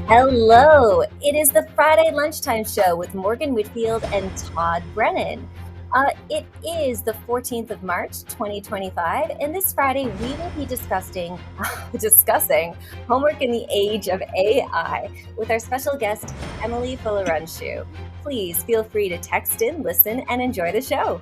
Hello! It is the Friday Lunchtime Show with Morgan Whitfield and Todd Brennan. It is the 14th of March, 2025, and this Friday we will be discussing homework in the age of AI with our special guest, Emily Fulleranshu. Please feel free to text in, listen, and enjoy the show.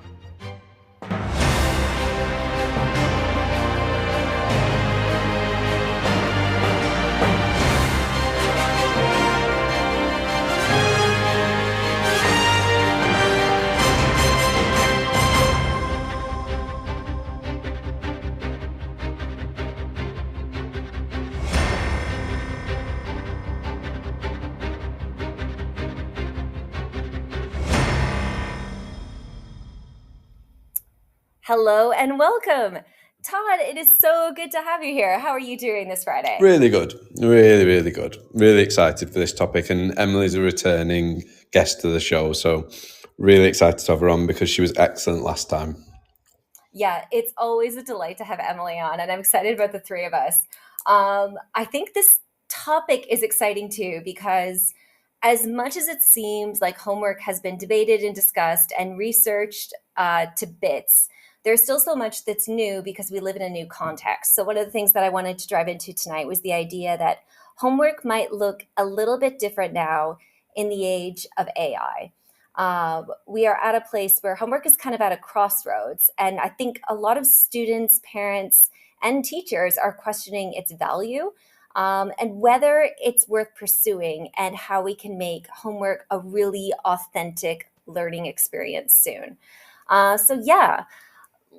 Hello and welcome. Todd, it is so good to have you here. How are you doing this Friday? Really good. Really good. Really excited for this topic. And Emily's a returning guest to the show. So really excited to have her on because she was excellent last time. Yeah, it's always a delight to have Emily on, and I'm excited about the three of us. I think this topic is exciting too because as much as it seems like homework has been debated and discussed and researched to bits, there's still so much that's new because we live in a new context. So one of the things that I wanted to drive into tonight was the idea that homework might look a little bit different now in the age of AI. We are at a place where homework is kind of at a crossroads. And I think a lot of students, parents, and teachers are questioning its value and whether it's worth pursuing and how we can make homework a really authentic learning experience soon.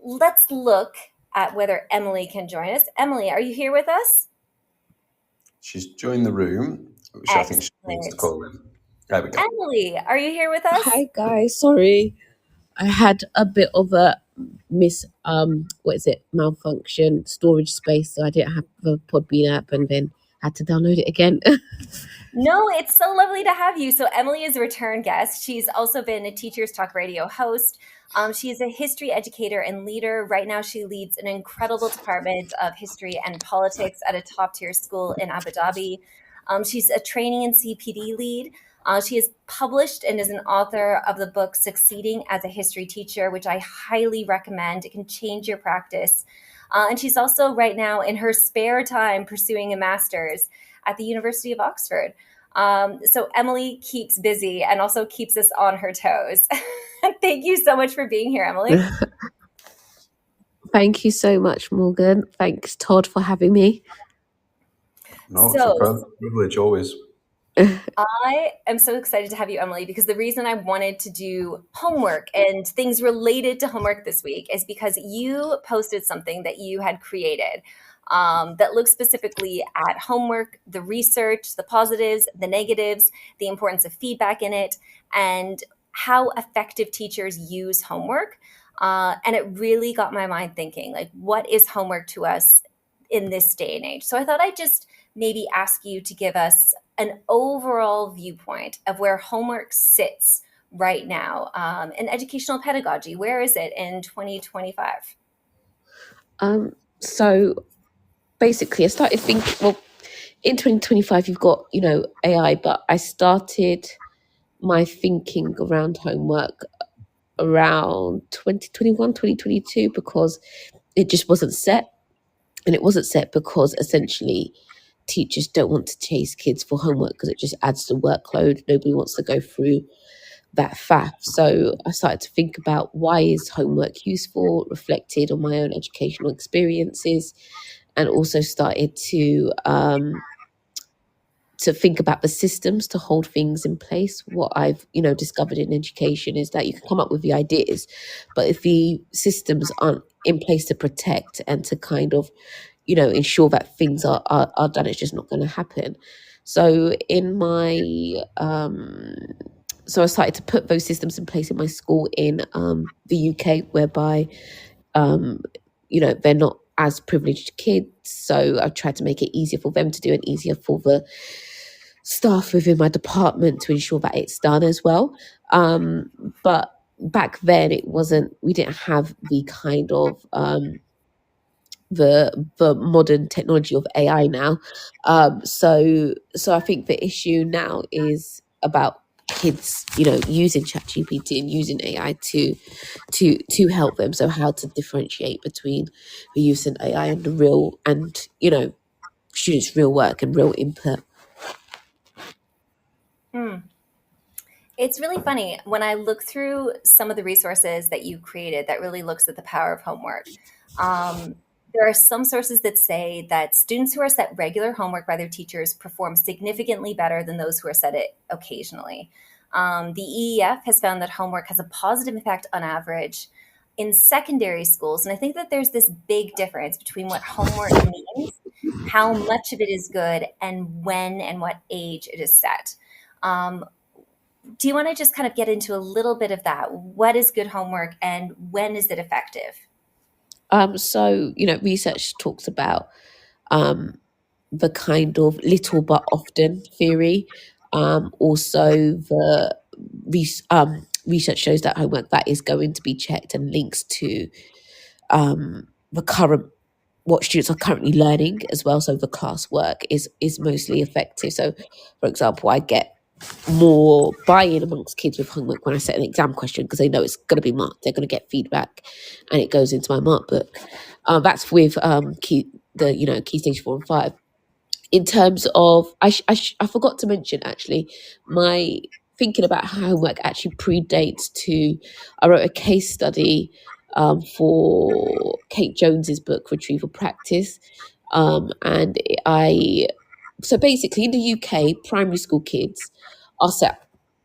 Let's look at whether Emily can join us. Emily, are you here with us? She's joined the room, which I think she needs to call in. There we go. Emily, are you here with us? Hi guys, sorry. I had a bit of a malfunction, storage space, so I didn't have the Podbean app and then had to download it again. No, it's so lovely to have you. So Emily is a return guest. She's also been a Teachers Talk Radio host. She is a history educator and leader. Right now, she leads an incredible department of history and politics at a top-tier school in Abu Dhabi. She's a training and CPD lead. She has published and is an author of the book Succeeding as a History Teacher, which I highly recommend. It can change your practice. And she's also right now in her spare time pursuing a master's at the University of Oxford. So Emily keeps busy and also keeps us on her toes. Thank you so much for being here, Emily. Thank you so much, Morgan. Thanks, Todd, for having me. No, it's a privilege always. I am so excited to have you, Emily, because the reason I wanted to do homework and things related to homework this week is because you posted something that you had created that looks specifically at homework, the research, the positives, the negatives, the importance of feedback in it, and how effective teachers use homework. And it really got my mind thinking, like, what is homework to us in this day and age? So I thought I'd just maybe ask you to give us an overall viewpoint of where homework sits right now in educational pedagogy. Where is it in 2025? So basically, I started thinking, well, in 2025, you've got, AI, but I started my thinking around homework around 2021, 2022, because it just wasn't set. And it wasn't set because essentially teachers don't want to chase kids for homework because it just adds to workload. Nobody wants to go through that faff. So I started to think about why is homework useful, reflected on my own educational experiences, and also started to think about the systems to hold things in place. What I've, discovered in education is that you can come up with the ideas, but if the systems aren't in place to protect and to kind of, ensure that things are done, it's just not going to happen. So in my, so I started to put those systems in place in my school in the UK, whereby, they're not as privileged kids. So I tried to make it easier for them to do and easier for the staff within my department to ensure that it's done as well. But back then we didn't have the kind of the modern technology of AI now. So I think the issue now is about kids, using ChatGPT and using AI to help them. So how to differentiate between the use in AI and the real and students' real work and real input. Hmm. It's really funny when I look through some of the resources that you created that really looks at the power of homework. Um, there are some sources that say that students who are set regular homework by their teachers perform significantly better than those who are set it occasionally. The EEF has found that homework has a positive impact on average in secondary schools. And I think that there's this big difference between what homework means, how much of it is good, and when and what age it is set. Um, do you want to just kind of get into a little bit of that? What is good homework and when is it effective? So research talks about um, the kind of little but often theory. Also, the research shows that homework that is going to be checked and links to the current what students are currently learning as well. So the classwork is mostly effective. So, for example, I get more buy-in amongst kids with homework when I set an exam question because they know it's going to be marked. They're going to get feedback, and it goes into my mark book. That's with key stage 4 and 5. In terms of, I forgot to mention actually, my thinking about homework actually predates to. I wrote a case study for Kate Jones's book Retrieval Practice, and I so basically in the UK, primary school kids are set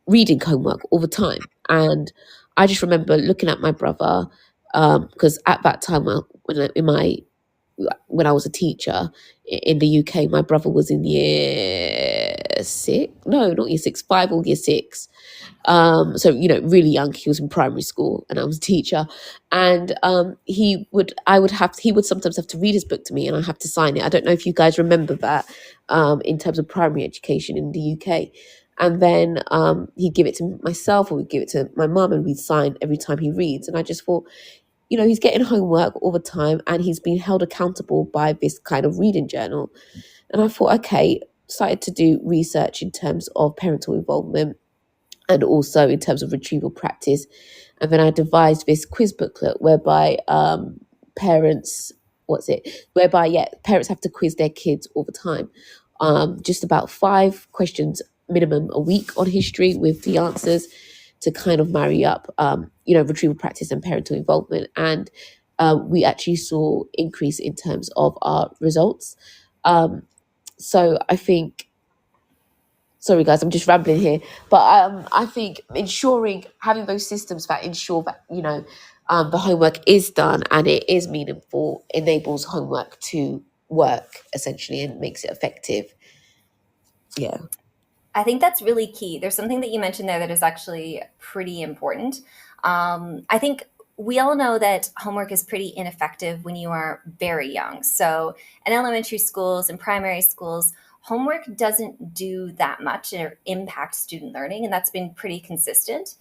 reading homework all the time, and I just remember looking at my brother because at that time, when I was a teacher in the UK, my brother was in year six. No, not year six, 5 or year six. So really young. He was in primary school, and I was a teacher. And he would sometimes have to read his book to me, and I have to sign it. I don't know if you guys remember that in terms of primary education in the UK. And then he'd give it to myself, or we'd give it to my mum, and we'd sign every time he reads. And I just thought, he's getting homework all the time and he's been held accountable by this kind of reading journal. And I thought, okay, started to do research in terms of parental involvement and also in terms of retrieval practice. And then I devised this quiz booklet whereby parents, parents have to quiz their kids all the time. Just about 5 questions minimum a week on history with the answers to kind of marry up, retrieval practice and parental involvement. And we actually saw increase in terms of our results. So I think, sorry guys, I'm just rambling here, but I think having those systems that ensure that the homework is done and it is meaningful enables homework to work essentially and makes it effective. Yeah. I think that's really key. There's something that you mentioned there that is actually pretty important. I think we all know that homework is pretty ineffective when you are very young. So, in elementary schools and primary schools, homework doesn't do that much or impact student learning, and that's been pretty consistent.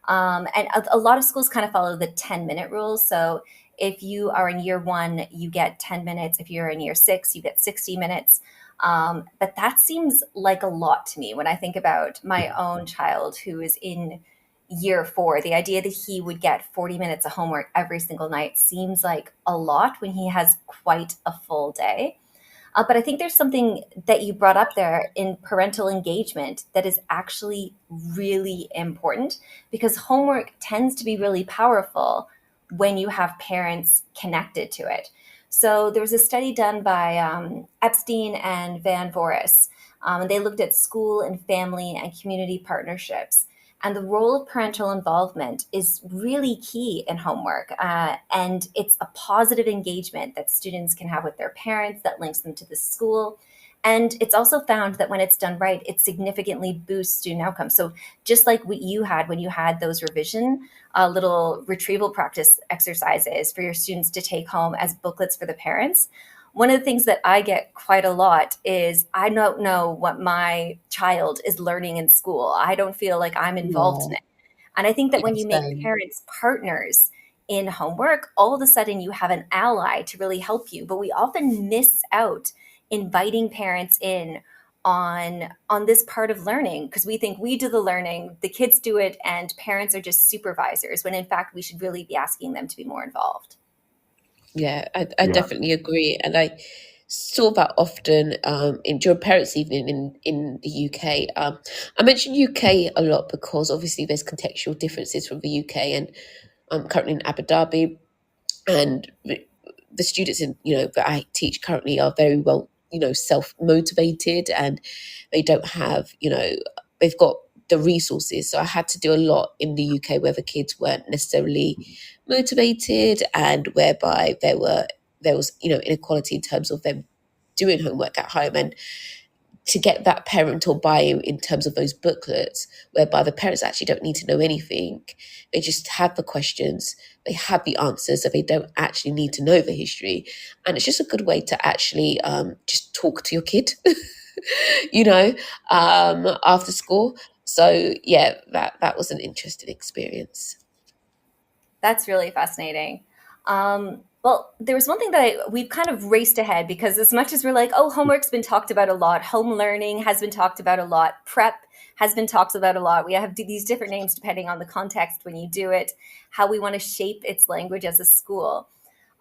And a lot of schools kind of follow the 10-minute rule. So, if you are in year 1, you get 10 minutes. If you're in year 6, you get 60 minutes. But that seems like a lot to me when I think about my own child who is in year 4. The idea that he would get 40 minutes of homework every single night seems like a lot when he has quite a full day. But I think there's something that you brought up there in parental engagement that is actually really important because homework tends to be really powerful when you have parents connected to it. So there was a study done by Epstein and Van Voris, and they looked at school and family and community partnerships. And the role of parental involvement is really key in homework. And it's a positive engagement that students can have with their parents that links them to the school. And it's also found that when it's done right, it significantly boosts student outcomes. So just like what you had when you had those revision little retrieval practice exercises for your students to take home as booklets for the parents, one of the things that I get quite a lot is I don't know what my child is learning in school. I don't feel like I'm involved Yeah. in it. And I think that Yeah. when you make Same. parents partners in homework, all of a sudden you have an ally to really help you. But we often miss out inviting parents in on this part of learning because we think we do the learning, the kids do it, and parents are just supervisors, when in fact we should really be asking them to be more involved. Yeah, I Yeah. definitely agree, and I saw that often in during Parents' Evening in the UK. I mention UK a lot because obviously there's contextual differences from the UK, and I'm currently in Abu Dhabi, and the students in that I teach currently are very well self motivated, and they don't have they've got the resources. So I had to do a lot in the UK where the kids weren't necessarily motivated, and whereby there was inequality in terms of them doing homework at home, and to get that parental buy-in in terms of those booklets, whereby the parents actually don't need to know anything. They just have the questions, they have the answers, so they don't actually need to know the history. And it's just a good way to actually just talk to your kid, you know, after school. So yeah, that was an interesting experience. That's really fascinating. Well, there was one thing that we've kind of raced ahead because as much as we're like, oh, homework's been talked about a lot, home learning has been talked about a lot, prep has been talked about a lot. We have these different names depending on the context when you do it, how we want to shape its language as a school.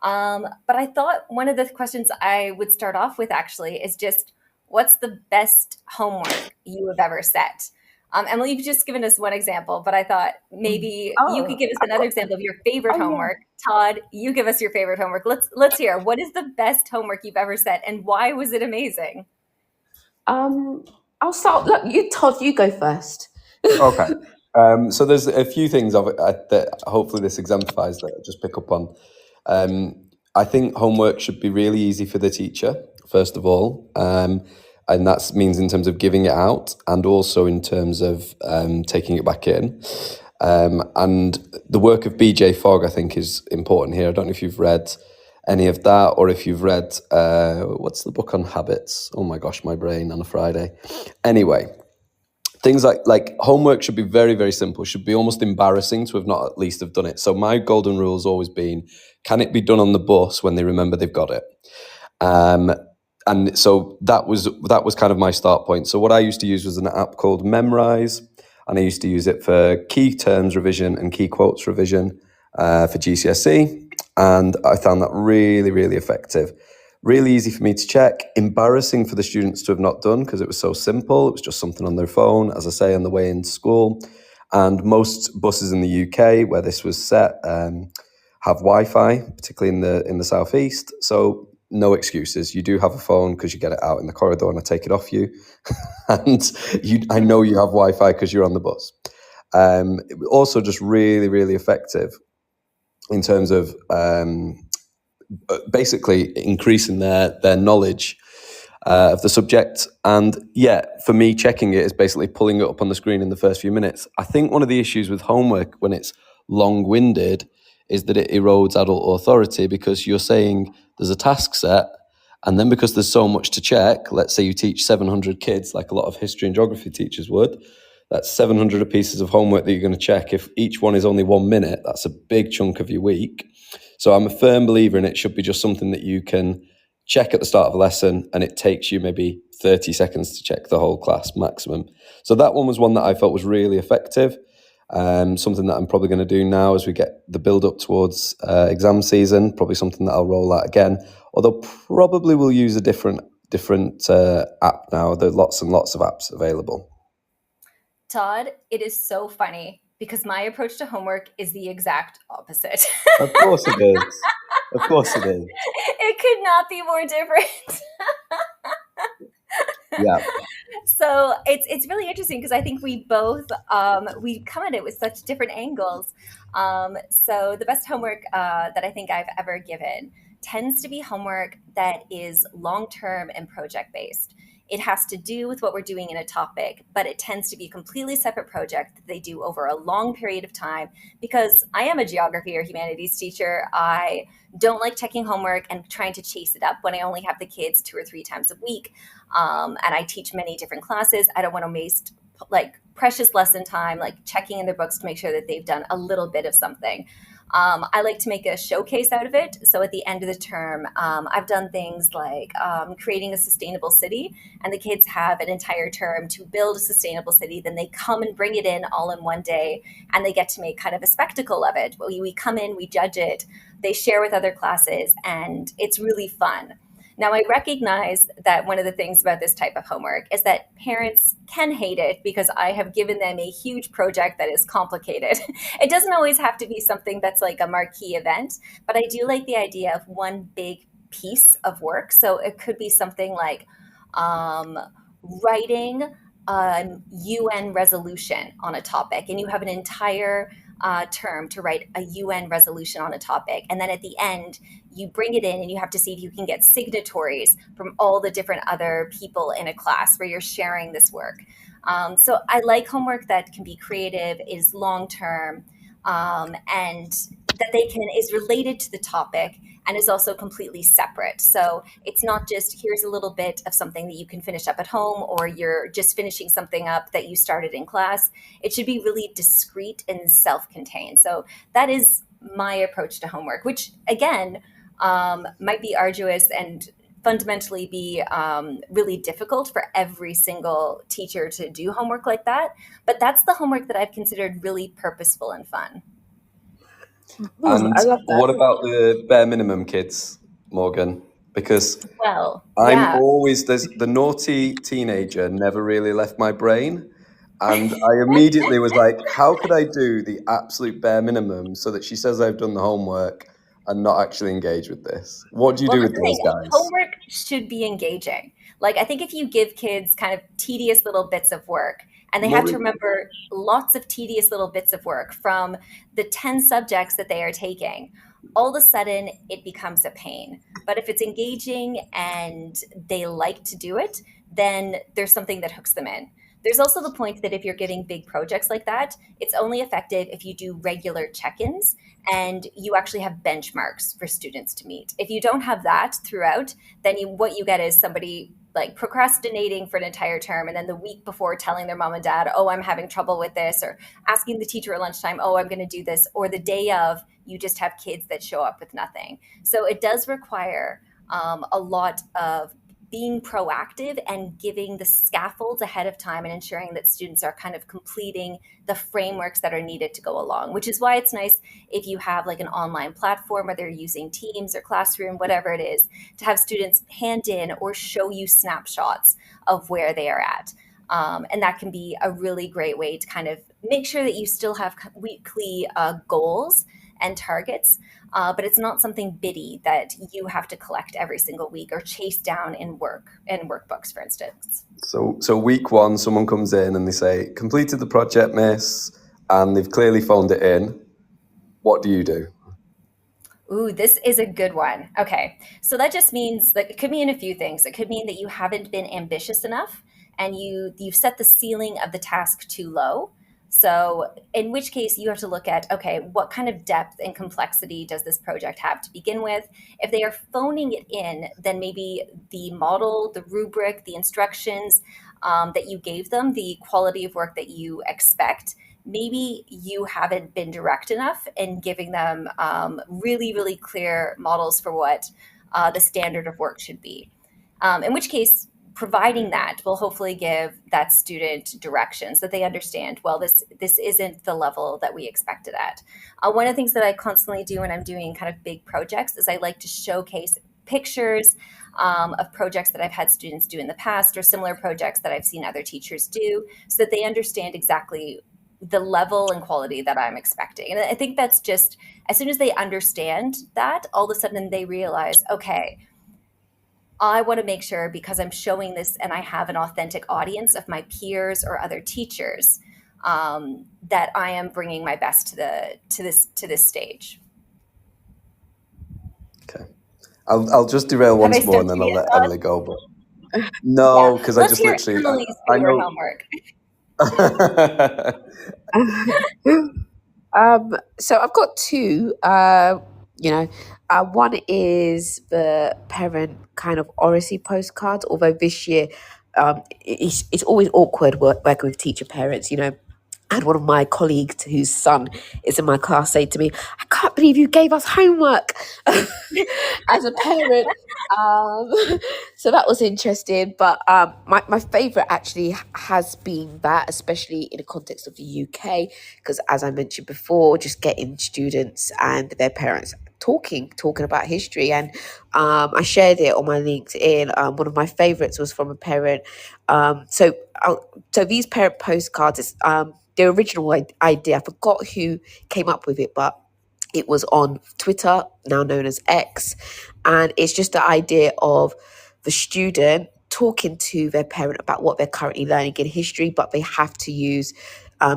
But I thought one of the questions I would start off with actually is just what's the best homework you have ever set? Emily, you've just given us one example, but I thought maybe you could Oh, give us another example of your favorite oh yeah. homework. Todd, you give us your favorite homework. Let's hear. What is the best homework you've ever set, and why was it amazing? Um, I'll start. Look, you Todd, you go first. Okay. So there's a few things of it that hopefully this exemplifies that I just pick up on. Um, I think homework should be really easy for the teacher, first of all. And that means in terms of giving it out and also in terms of taking it back in. And the work of BJ Fogg, I think, is important here. I don't know if you've read any of that or if you've read, what's the book on habits? Oh my gosh, my brain on a Friday. Anyway, things like homework should be very, very simple. Should be almost embarrassing to have not at least have done it. So my golden rule has always been: can it be done on the bus when they remember they've got it? Um, and so that was kind of my start point. So what I used to use was an app called Memrise, and I used to use it for key terms revision and key quotes revision for GCSE, and I found that really, really effective. Really easy for me to check, embarrassing for the students to have not done because it was so simple. It was just something on their phone, as I say, on the way into school. And most buses in the UK where this was set have Wi-Fi, particularly in the southeast. So no excuses. You do have a phone because you get it out in the corridor and I take it off you. And I know you have Wi-Fi because you're on the bus. It was also just really, really effective in terms of basically increasing their knowledge of the subject. And yeah, for me, checking it is basically pulling it up on the screen in the first few minutes. I think one of the issues with homework when it's long-winded is that it erodes adult authority because you're saying there's a task set, and then because there's so much to check, let's say you teach 700 kids like a lot of history and geography teachers would, that's 700 pieces of homework that you're going to check. If each one is only 1 minute, that's a big chunk of your week. So I'm a firm believer in it should be just something that you can check at the start of a lesson, and it takes you maybe 30 seconds to check the whole class maximum. So that one was one that I felt was really effective. Something that I'm probably going to do now as we get the build up towards exam season, probably something that I'll roll out again, although probably we'll use a different app now. There are lots and lots of apps available. Todd, it is so funny because my approach to homework is the exact opposite. Of course it is. Of course it is. It could not be more different. Yeah. So it's really interesting because I think we both we come at it with such different angles. So the best homework that I think I've ever given tends to be homework that is long term and project based. It has to do with what we're doing in a topic, but it tends to be a completely separate project that they do over a long period of time. Because I am a geography or humanities teacher, I don't like checking homework and trying to chase it up when I only have the kids 2 or 3 times a week. And I teach many different classes. I don't want to waste like precious lesson time, like checking in their books to make sure that they've done a little bit of something. I like to make a showcase out of it. So at the end of the term, I've done things like creating a sustainable city, and the kids have an entire term to build a sustainable city. Then they come and bring it in all in one day, and they get to make kind of a spectacle of it. We come in, we judge it, they share with other classes, and it's really fun. Now, I recognize that one of the things about this type of homework is that parents can hate it because I have given them a huge project that is complicated. It doesn't always have to be something that's like a marquee event, but I do like the idea of one big piece of work. So it could be something like um, writing a UN resolution on a topic, and you have an entire term to write a UN resolution on a topic. And then at the end, you bring it in and you have to see if you can get signatories from all the different other people in a class where you're sharing this work. So I like homework that can be creative, is long term, and that they can is related to the topic and is also completely separate. So it's not just here's a little bit of something that you can finish up at home, or you're just finishing something up that you started in class. It should be really discrete and self-contained. So that is my approach to homework, which again might be arduous and fundamentally be really difficult for every single teacher to do homework like that. But that's the homework that I've considered really purposeful and fun. And I love what that. about the bare minimum kids, Morgan? Because Well, I'm yeah. always there's the naughty teenager never really left my brain. And I immediately was like, how could I do the absolute bare minimum so that she says I've done the homework and not actually engage with this? What do you Well, do that's with the those thing. guys? Homework should be engaging. Like, I think if you give kids kind of tedious little bits of work, and they have to Murray? remember lots of tedious little bits of work from the 10 subjects that they are taking, all of a sudden it becomes a pain. But if it's engaging and they like to do it, then there's something that hooks them in. There's also the point that if you're giving big projects like that, it's only effective if you do regular check ins and you actually have benchmarks for students to meet. If you don't have that throughout, then what you get is somebody like procrastinating for an entire term, and then the week before telling their mom and dad, oh, I'm having trouble with this, or asking the teacher at lunchtime, oh, I'm going to do this, or the day of, you just have kids that show up with nothing. So it does require a lot of being proactive and giving the scaffolds ahead of time and ensuring that students are kind of completing the frameworks that are needed to go along, which is why it's nice if you have like an online platform, whether you're using Teams or Classroom, whatever it is, to have students hand in or show you snapshots of where they are at. And that can be a really great way to kind of make sure that you still have weekly goals and targets, but it's not something bitty that you have to collect every single week or chase down in workbooks, for instance. So week one, someone comes in and they say, completed the project, miss, and they've clearly phoned it in. What do you do? Ooh, this is a good one. Okay. So that just means that it could mean a few things. It could mean that you haven't been ambitious enough and you've set the ceiling of the task too low. So in which case you have to look at, okay, what kind of depth and complexity does this project have to begin with? If they are phoning it in, then maybe the model, the rubric, the instructions that you gave them, the quality of work that you expect, maybe you haven't been direct enough in giving them really, really clear models for what the standard of work should be. In which case, providing that will hopefully give that student direction so that they understand, well, this isn't the level that we expected at. One of the things that I constantly do when I'm doing kind of big projects is I like to showcase pictures of projects that I've had students do in the past or similar projects that I've seen other teachers do so that they understand exactly the level and quality that I'm expecting. And I think that's just as soon as they understand that, all of a sudden they realize, okay, I want to make sure because I'm showing this and I have an authentic audience of my peers or other teachers that I am bringing my best to this stage. Okay. I'll just derail Have I once more and stumped then you I'll yet, let Dawn? Emily go. But Yeah. no, because I Let's just hear literally, Emily's I favorite know. homework. So I've got two. One is the parent kind of oracy postcards. Although this year, it's always awkward working with teacher parents. And one of my colleagues whose son is in my class said to me, I can't believe you gave us homework as a parent. Um, so that was interesting. But my favourite actually has been that, especially in the context of the UK, because as I mentioned before, just getting students and their parents talking about history. And I shared it on my LinkedIn. One of my favourites was from a parent. So these parent postcards is the original idea. I forgot who came up with it, but it was on Twitter, now known as X, and it's just the idea of the student talking to their parent about what they're currently learning in history, but they have to use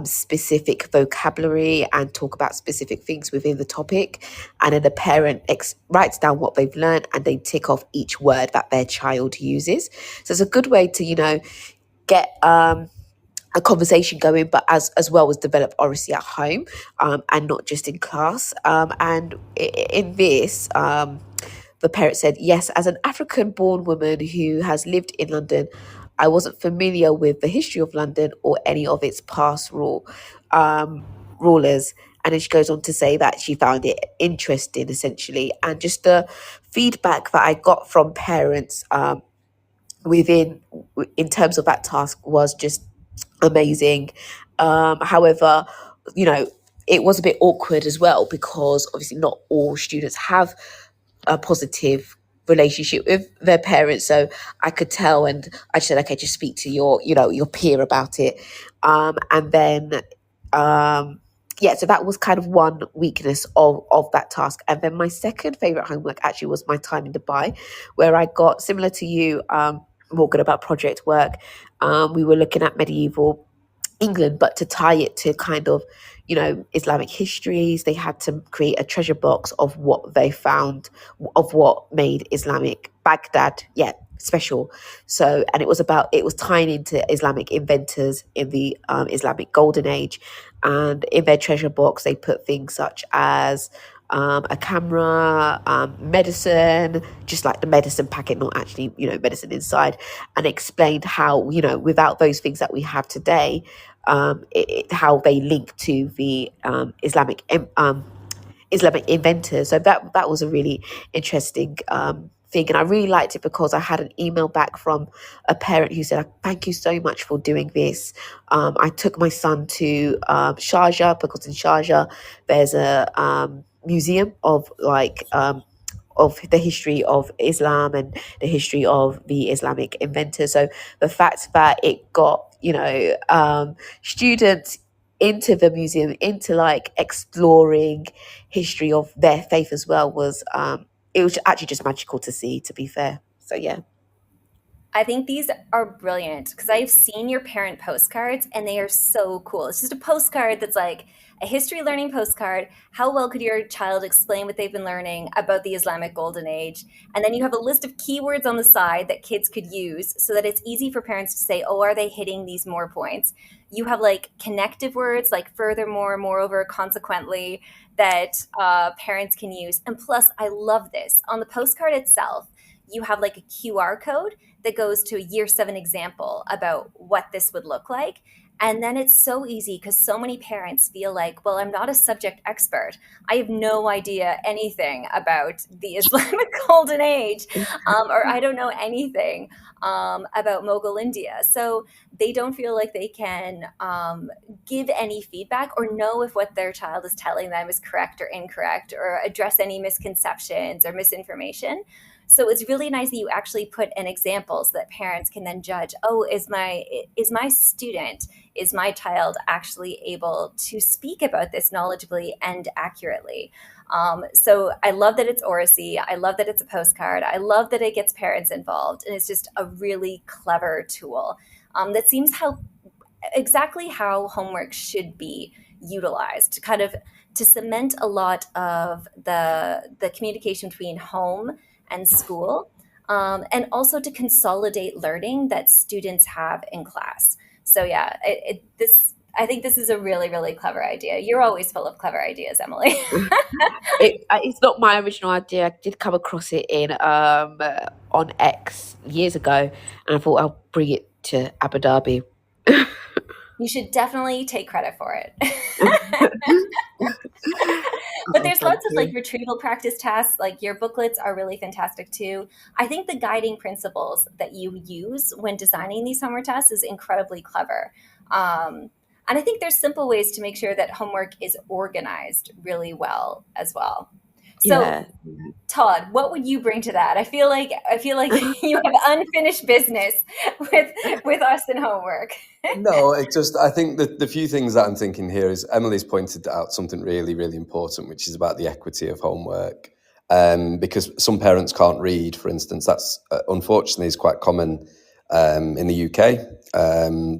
specific vocabulary and talk about specific things within the topic. And then the parent writes down what they've learned and they tick off each word that their child uses. So it's a good way to, get a conversation going, but as well as develop oracy at home, and not just in class. And in this, the parent said, yes, as an African born woman who has lived in London, I wasn't familiar with the history of London or any of its past rulers. And then she goes on to say that she found it interesting, essentially. And just the feedback that I got from parents within in terms of that task was just amazing. However, it was a bit awkward as well because obviously not all students have a positive relationship with their parents. So I could tell, and I said, okay, just speak to your peer about it. And then, yeah, so that was kind of one weakness of that task. And then my second favorite homework actually was my time in Dubai, where I got similar to you, Morgan, about project work. We were looking at medieval England, but to tie it to kind of, Islamic histories, they had to create a treasure box of what they found, of what made Islamic Baghdad, special. So, and it was tying into Islamic inventors in the Islamic Golden Age. And in their treasure box, they put things such as a camera, medicine, just like the medicine packet, not actually, medicine inside, and explained how, without those things that we have today, how they link to the Islamic inventors. So that was a really interesting thing. And I really liked it because I had an email back from a parent who said, thank you so much for doing this. I took my son to Sharjah because in Sharjah there's a museum of of the history of Islam and the history of the Islamic inventors. So the fact that it got, students into the museum, into like exploring history of their faith as well was it was actually just magical to see, to be fair. So yeah. I think these are brilliant because I've seen your parent postcards and they are so cool. It's just a postcard that's like a history learning postcard. How well could your child explain what they've been learning about the Islamic Golden Age? And then you have a list of keywords on the side that kids could use so that it's easy for parents to say, oh, are they hitting these more points? You have like connective words like furthermore, moreover, consequently that parents can use. And plus, I love this. On the postcard itself, you have like a QR code that goes to a year 7 example about what this would look like. And then it's so easy because so many parents feel like, well, I'm not a subject expert. I have no idea anything about the Islamic Golden Age, or I don't know anything about Mughal India. So they don't feel like they can give any feedback or know if what their child is telling them is correct or incorrect or address any misconceptions or misinformation. So it's really nice that you actually put in examples that parents can then judge, oh, is my student, is my child actually able to speak about this knowledgeably and accurately? So I love that it's oracy. I love that it's a postcard. I love that it gets parents involved. And it's just a really clever tool that seems exactly how homework should be utilized to kind of to cement a lot of the communication between home and school, and also to consolidate learning that students have in class. So yeah, I think this is a really, really clever idea. You're always full of clever ideas, Emily. It's not my original idea. I did come across it in on X years ago, and I thought I'll bring it to Abu Dhabi. You should definitely take credit for it. But Oh, there's thank lots of like you. retrieval practice tasks. Like your booklets are really fantastic too. I think the guiding principles that you use when designing these homework tasks is incredibly clever. And I think there's simple ways to make sure that homework is organized really well as well. So, Yeah. Todd, what would you bring to that? I feel like you have unfinished business with with us and homework. No, it just, I think that the few things that I'm thinking here is Emily's pointed out something really, really important, which is about the equity of homework. Because some parents can't read, for instance, that's unfortunately is quite common in the UK,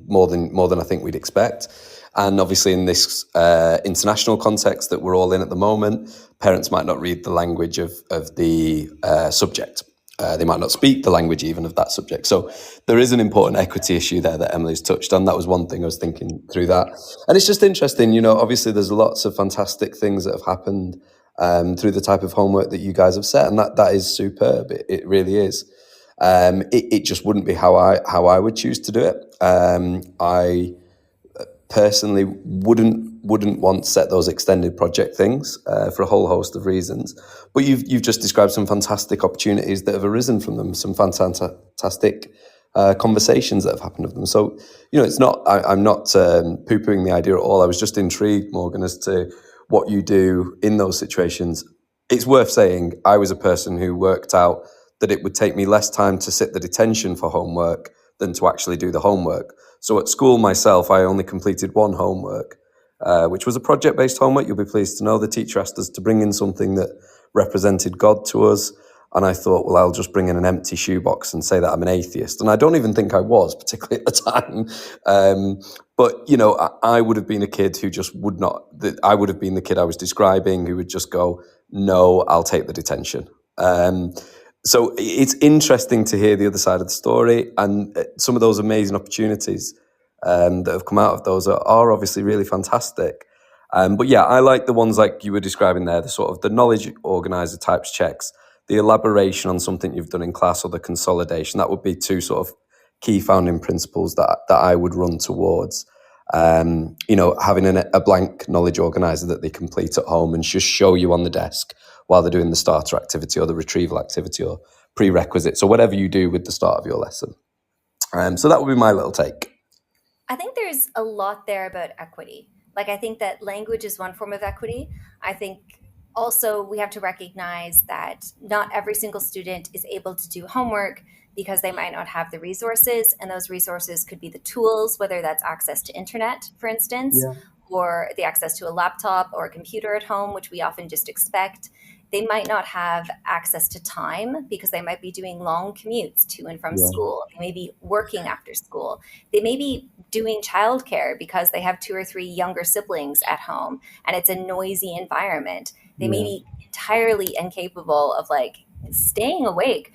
more than I think we'd expect. And obviously, in this international context that we're all in at the moment, parents might not read the language of the subject. They might not speak the language even of that subject. So there is an important equity issue there that Emily's touched on. That was one thing I was thinking through that. And it's just interesting, obviously there's lots of fantastic things that have happened through the type of homework that you guys have set. And that is superb. It really is. It just wouldn't be how I would choose to do it. I personally wouldn't want to set those extended project things for a whole host of reasons. But you've just described some fantastic opportunities that have arisen from them, some fantastic conversations that have happened of them. So it's not. I'm not poo-pooing the idea at all. I was just intrigued, Morgan, as to what you do in those situations. It's worth saying I was a person who worked out that it would take me less time to sit the detention for homework than to actually do the homework. So at school myself, I only completed one homework, which was a project-based homework. You'll be pleased to know the teacher asked us to bring in something that represented God to us. And I thought, well, I'll just bring in an empty shoebox and say that I'm an atheist. And I don't even think I was, particularly at the time. But, I would have been a kid who just would not, I would have been the kid I was describing who would just go, no, I'll take the detention. So it's interesting to hear the other side of the story, and some of those amazing opportunities that have come out of those are obviously really fantastic. But yeah, I like the ones like you were describing there, the sort of the knowledge organizer types checks, the elaboration on something you've done in class, or the consolidation. That would be two sort of key founding principles that I would run towards. Having a blank knowledge organizer that they complete at home and just show you on the desk while they're doing the starter activity or the retrieval activity or prerequisites or whatever you do with the start of your lesson. So that would be my little take. I think there's a lot there about equity. Like, I think that language is one form of equity. I think also we have to recognize that not every single student is able to do homework because they might not have the resources. And those resources could be the tools, whether that's access to internet, for instance, Yeah, or the access to a laptop or a computer at home, which we often just expect. They might not have access to time because they might be doing long commutes to and from yeah, school. They may be working after school. They may be doing childcare because they have two or three younger siblings at home and it's a noisy environment. They may yeah. be entirely incapable of like staying awake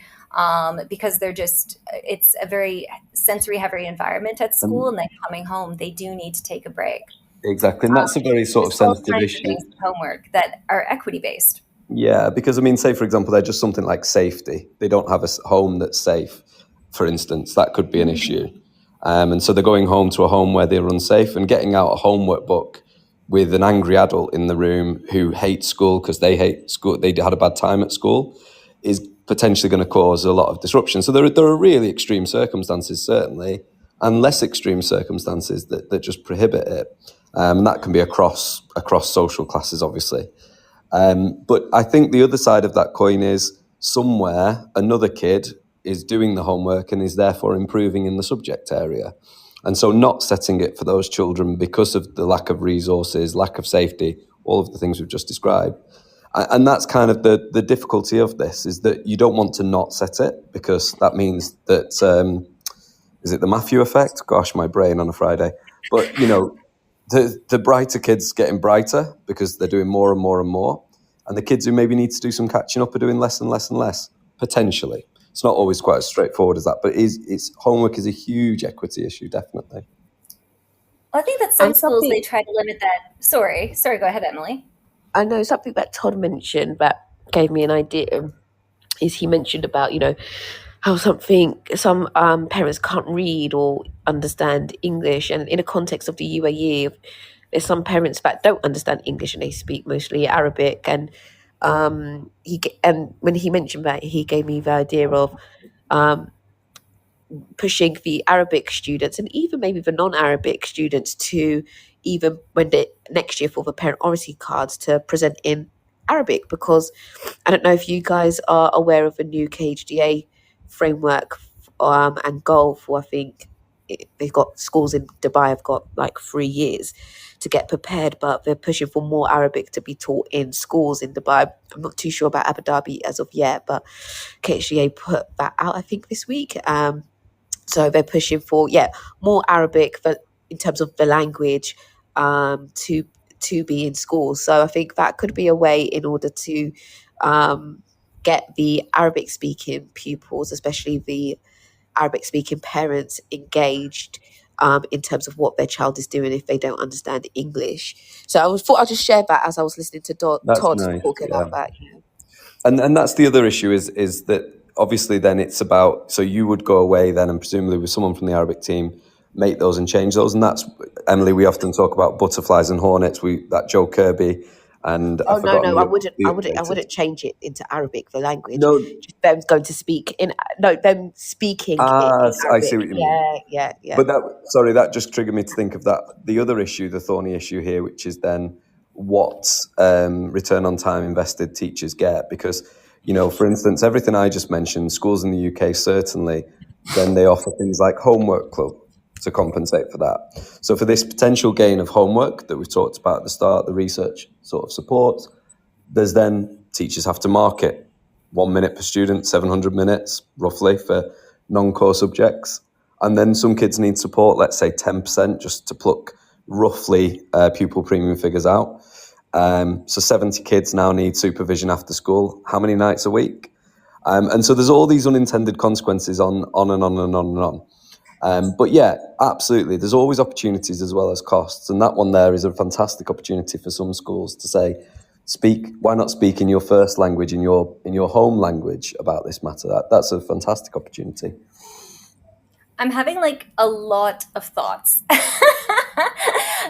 because it's a very sensory heavy environment at school. And And then coming home, they do need to take a break. exactly. And that's a very sort There's of all sensitive kinds of issue. things with homework that are equity based. Yeah, because I mean, say for example, they're just something like safety. They don't have a home that's safe, for instance. That could be an issue. And so they're going home to a home where they're unsafe and getting out a homework book with an angry adult in the room who hates school because they hate school, they had a bad time at school, is potentially going to cause a lot of disruption. So there are really extreme circumstances, certainly, and less extreme circumstances that just prohibit it. And that can be across social classes, obviously. But I think the other side of that coin is somewhere another kid is doing the homework and is therefore improving in the subject area. And so not setting it for those children because of the lack of resources, lack of safety, all of the things we've just described. And that's kind of the difficulty of this, is that you don't want to not set it because that means that, is it the Matthew effect? Gosh, my brain on a Friday. But, the brighter kids getting brighter because they're doing more and more and more. And the kids who maybe need to do some catching up are doing less and less and less, potentially. It's not always quite as straightforward as that, but it's homework is a huge equity issue, definitely. Well, I think that some And schools they something try to limit that. Sorry, go ahead, Emily. I know something that Todd mentioned that gave me an idea is he mentioned about how some parents can't read or understand English, and in the context of the UAE, there's some parents that don't understand English and they speak mostly Arabic. And and when he mentioned that, he gave me the idea of um, pushing the Arabic students and even maybe the non-Arabic students to, even when they next year for the parent oracy cards, to present in Arabic, because I don't know if you guys are aware of the new KHDA framework and goal for, I think they've got schools in Dubai have got like 3 years to get prepared, but they're pushing for more Arabic to be taught in schools in Dubai. I'm not too sure about Abu Dhabi as of yet, but KHDA put that out, I think, this week. So they're pushing for more Arabic, but in terms of the language, to be in schools. So I think that could be a way in order to get the Arabic speaking pupils, especially the Arabic speaking parents, engaged in terms of what their child is doing if they don't understand English. So thought I'd just share that as I was listening to That's Todd nice. talk Yeah. about that. And that's the other issue is that obviously then it's about, so you would go away then and presumably with someone from the Arabic team make those and change those, and that's, Emily, we often talk about butterflies and hornets, that Joe Kirby, and Oh I've no, forgotten no, I the wouldn't. the I updated. wouldn't change it into Arabic, the language. No, Just them going to speak in. No, them speaking in I see Arabic. what you mean. Yeah. But that just triggered me to think of the other issue, the thorny issue here, which is then what return on time invested teachers get. Because, for instance, everything I just mentioned, schools in the UK certainly, then they offer things like homework club to compensate for that. So for this potential gain of homework that we've talked about at the start, the research sort of support, there's then teachers have to market 1 minute per student, 700 minutes roughly for non-core subjects. And then some kids need support, let's say 10%, just to pluck roughly pupil premium figures out. So 70 kids now need supervision after school. How many nights a week? And so there's all these unintended consequences on and on and on and on. But yeah, absolutely. There's always opportunities as well as costs. And that one there is a fantastic opportunity for some schools to say, why not speak in your first language, in your home language about this matter? That's a fantastic opportunity. I'm having like a lot of thoughts.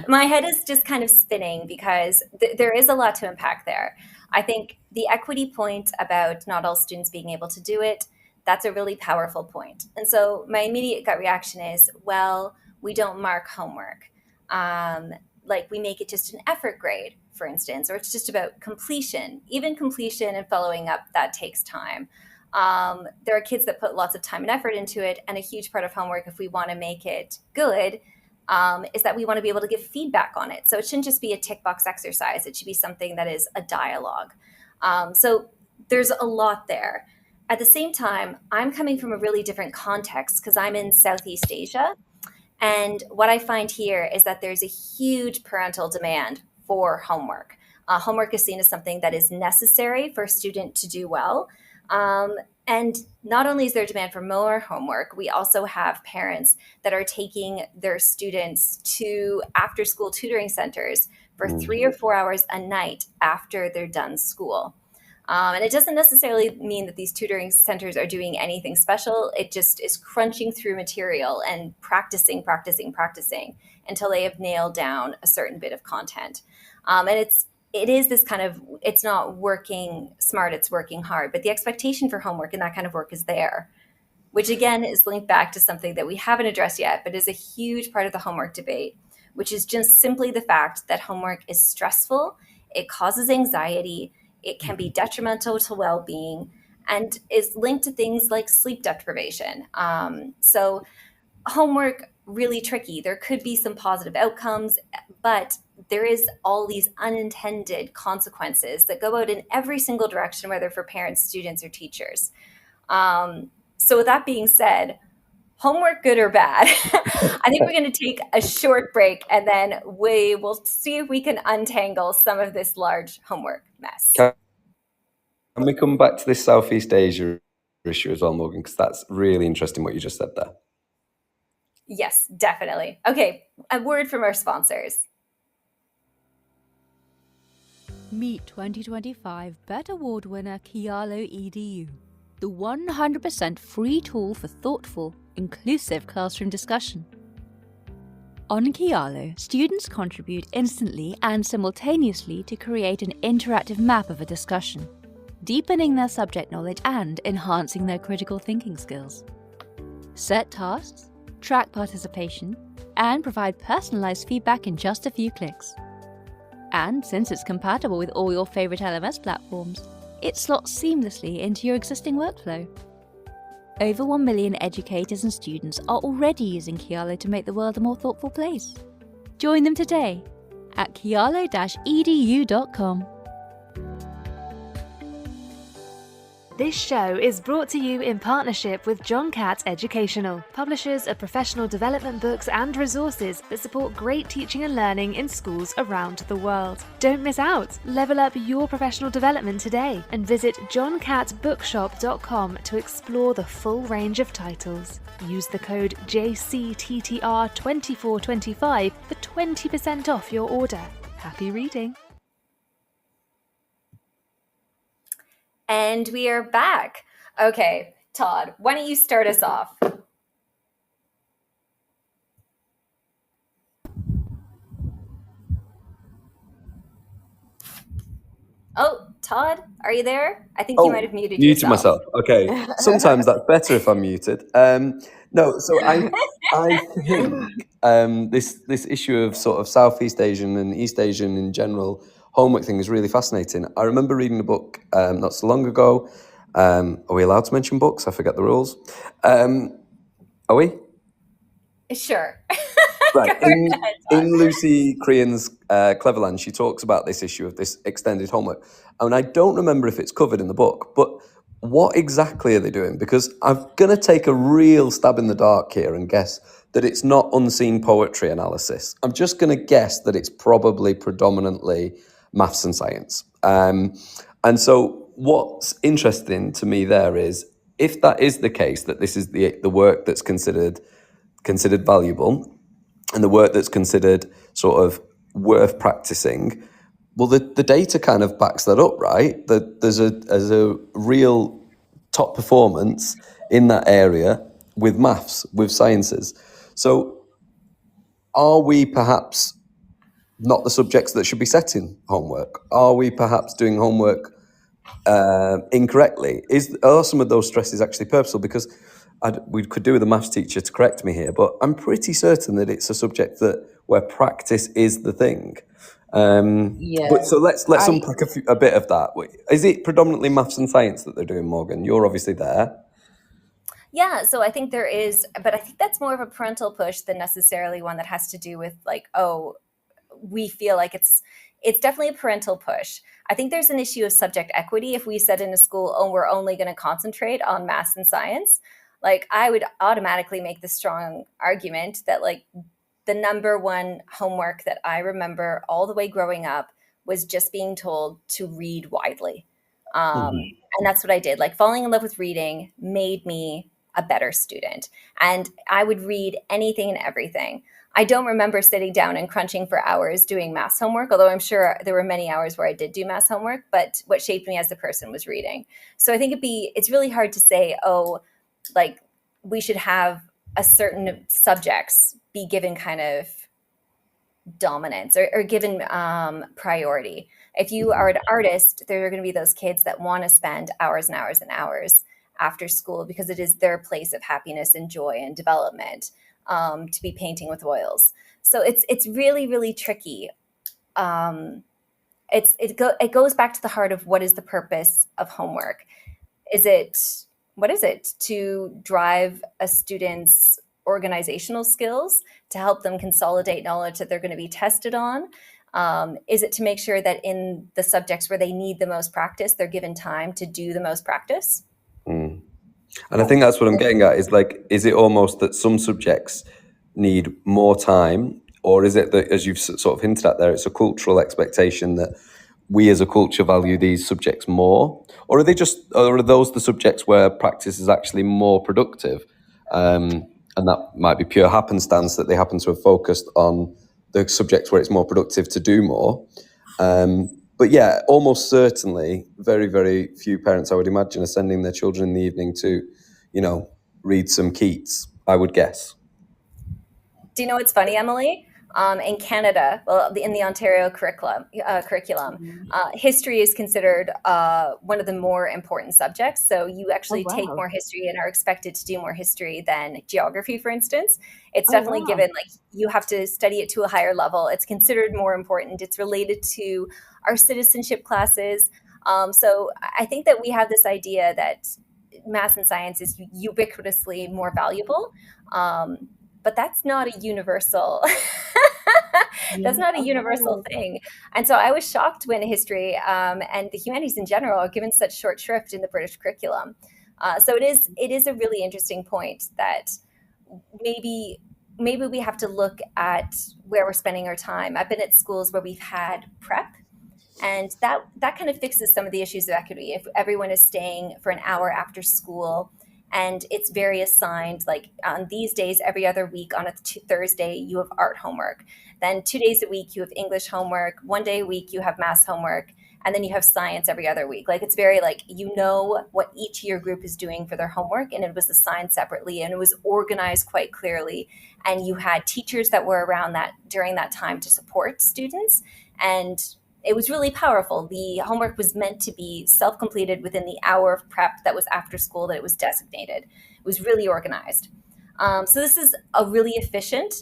My head is just kind of spinning because there is a lot to unpack there. I think the equity point about not all students being able to do it, that's a really powerful point. And so my immediate gut reaction is, well, we don't mark homework. Like we make it just an effort grade, for instance, or it's just about completion. Even completion and following up, that takes time. There are kids that put lots of time and effort into it, and a huge part of homework, if we want to make it good, is that we want to be able to give feedback on it. So it shouldn't just be a tick box exercise. It should be something that is a dialogue. So there's a lot there. At the same time, I'm coming from a really different context because I'm in Southeast Asia. And what I find here is that there's a huge parental demand for homework. Homework is seen as something that is necessary for a student to do well. And not only is there demand for more homework, we also have parents that are taking their students to after school tutoring centers for 3 or 4 hours a night after they're done school. And it doesn't necessarily mean that these tutoring centers are doing anything special. It just is crunching through material and practicing until they have nailed down a certain bit of content. And it is this kind of, it's not working smart, it's working hard, but the expectation for homework and that kind of work is there, which again is linked back to something that we haven't addressed yet, but is a huge part of the homework debate, which is just simply the fact that homework is stressful, it causes anxiety, it can be detrimental to well-being, and is linked to things like sleep deprivation. So homework, really tricky. There could be some positive outcomes, but there is all these unintended consequences that go out in every single direction, whether for parents, students, or teachers. So with that being said, homework, good or bad? I think we're going to take a short break and then we will see if we can untangle some of this large homework mess. Can we come back to this Southeast Asia issue as well, Morgan? Because that's really interesting what you just said there. Yes, definitely. Okay, a word from our sponsors. Meet 2025 BET Award winner Kialo EDU. the 100% free tool for thoughtful, inclusive classroom discussion. On Kialo, students contribute instantly and simultaneously to create an interactive map of a discussion, deepening their subject knowledge and enhancing their critical thinking skills. Set tasks, track participation, and provide personalized feedback in just a few clicks. And since it's compatible with all your favorite LMS platforms, it slots seamlessly into your existing workflow. Over 1 million educators and students are already using Kialo to make the world a more thoughtful place. Join them today at kialo-edu.com. This show is brought to you in partnership with John Catt Educational, publishers of professional development books and resources that support great teaching and learning in schools around the world. Don't miss out. Level up your professional development today and visit johncattbookshop.com to explore the full range of titles. Use the code JCTTR2425 for 20% off your order. Happy reading. And we are back. Okay, Todd, why don't you start us off? Oh, Todd, are you there? I think you might have muted yourself. Myself. Okay. Sometimes that's better if I'm muted. No, so I think this issue of sort of Southeast Asian and East Asian in general homework thing is really fascinating. I remember reading a book not so long ago. Are we allowed to mention books? I forget the rules. Are we? Sure. Right. In Lucy Crean's Cleverland, she talks about this issue of this extended homework. And I don't remember if it's covered in the book, but what exactly are they doing? Because I'm going to take a real stab in the dark here and guess that it's not unseen poetry analysis. I'm just going to guess that it's probably predominantly maths and science. And so what's interesting to me there is, if that is the case, that this is the work that's considered valuable, and the work that's considered sort of worth practicing, well, the data kind of backs that up, right? That there's a real top performance in that area with maths, with sciences. So are we perhaps not the subjects that should be setting homework? Are we perhaps doing homework incorrectly? Are some of those stresses actually purposeful? Because we could do with a maths teacher to correct me here, but I'm pretty certain that it's a subject where practice is the thing. But so let's unpack a bit of that. Is it predominantly maths and science that they're doing, Morgan? You're obviously there. Yeah, so I think there is, but I think that's more of a parental push than necessarily one that has to do with like, oh, we feel like it's definitely a parental push. I think there's an issue of subject equity. If we said in a school, oh, we're only going to concentrate on maths and science, like I would automatically make the strong argument that like the number one homework that I remember all the way growing up was just being told to read widely. And that's what I did. Like falling in love with reading made me a better student. And I would read anything and everything. I don't remember sitting down and crunching for hours doing math homework, although I'm sure there were many hours where I did do math homework, but what shaped me as a person was reading. So I think it's really hard to say, oh, like we should have a certain subjects be given kind of dominance or given priority. If you are an artist, there are going to be those kids that want to spend hours and hours and hours after school because it is their place of happiness and joy and development to be painting with oils. So it's really, really tricky. It goes back to the heart of what is the purpose of homework. What is it to drive a student's organizational skills, to help them consolidate knowledge that they're going to be tested on? Is it to make sure that in the subjects where they need the most practice, they're given time to do the most practice? And I think that's what I'm getting at, is it almost that some subjects need more time, or is it that, as you've sort of hinted at there, it's a cultural expectation that we as a culture value these subjects more? Or are those the subjects where practice is actually more productive? And that might be pure happenstance that they happen to have focused on the subjects where it's more productive to do more. But But yeah, almost certainly, very, very few parents, I would imagine, are sending their children in the evening to, read some Keats, I would guess. Do you know what's funny, Emily? In Canada, well, in the Ontario curriculum, history is considered one of the more important subjects. So you Oh actually take wow. more history and are expected to do more history than geography, for instance. It's Oh definitely wow. given, like, you have to study it to a higher level. It's considered more important. It's related to our citizenship classes. So I think that we have this idea that math and science is ubiquitously more valuable. But that's not a universal that's Yeah. not a Oh universal wow. thing. And so I was shocked when history and the humanities in general are given such short shrift in the British curriculum. So it is a really interesting point that maybe we have to look at where we're spending our time. I've been at schools where we've had prep, and that kind of fixes some of the issues of equity. If everyone is staying for an hour after school and it's very assigned, like on these days, every other week on a Thursday, you have art homework. Then 2 days a week, you have English homework. One day a week, you have math homework. And then you have science every other week. Like, it's very, like, what each year group is doing for their homework. And it was assigned separately and it was organized quite clearly. And you had teachers that were around that during that time to support students. And it was really powerful. The homework was meant to be self-completed within the hour of prep that was after school that it was designated. It was really organized. So this is a really efficient,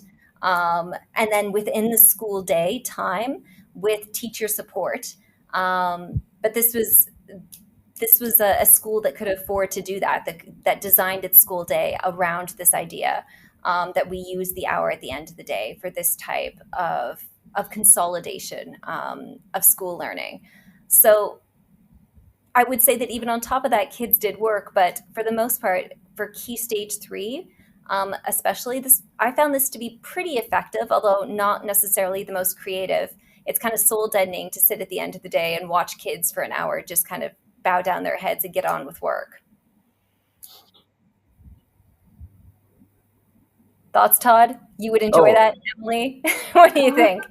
and then within the school day time with teacher support. But this was a school that could afford to do that designed its school day around this idea, that we use the hour at the end of the day for this type of consolidation, of school learning. So I would say that even on top of that, kids did work, but for the most part, for Key Stage 3, especially this, I found this to be pretty effective, although not necessarily the most creative. It's kind of soul deadening to sit at the end of the day and watch kids for an hour just kind of bow down their heads and get on with work. Thoughts, Todd? You would enjoy Oh, that, Emily? What do you think?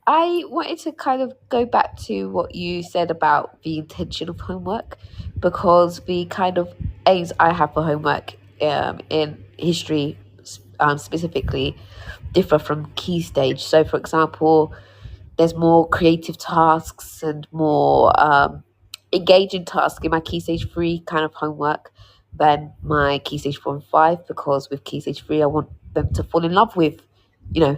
I wanted to kind of go back to what you said about the intention of homework, because the kind of aims I have for homework in history specifically differ from key stage. So, for example, there's more creative tasks and more engaging tasks in my key stage 3 kind of homework than my key stage 4 and 5, because with key stage 3 I want them to fall in love with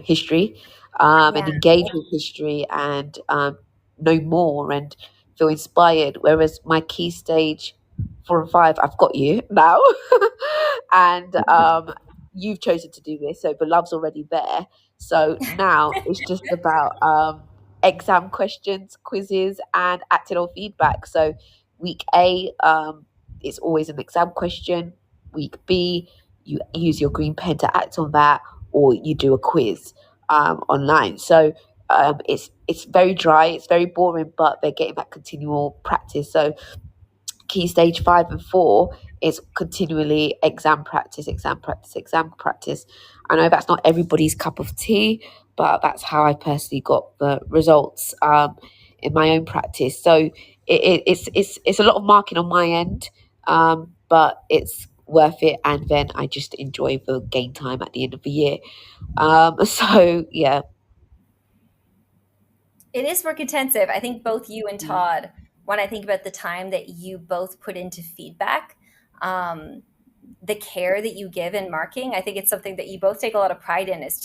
history, and Yeah. engage with history, and know more and feel inspired, whereas my key stage 4 and 5, I've got you now. And you've chosen to do this, so the love's already there. So now it's just about exam questions, quizzes, and acting on feedback. So week A, it's always an exam question. Week B, you use your green pen to act on that, or you do a quiz online. So it's very dry, it's very boring, but they're getting that continual practice. So key stage 5 and 4 is continually exam practice, exam practice, exam practice. I know that's not everybody's cup of tea, but that's how I personally got the results in my own practice. So it's a lot of marking on my end, but it's worth it. And then I just enjoy the game time at the end of the year. So yeah. It is work intensive. I think both you and Todd, when I think about the time that you both put into feedback, um, the care that you give in marking, I think it's something that you both take a lot of pride in as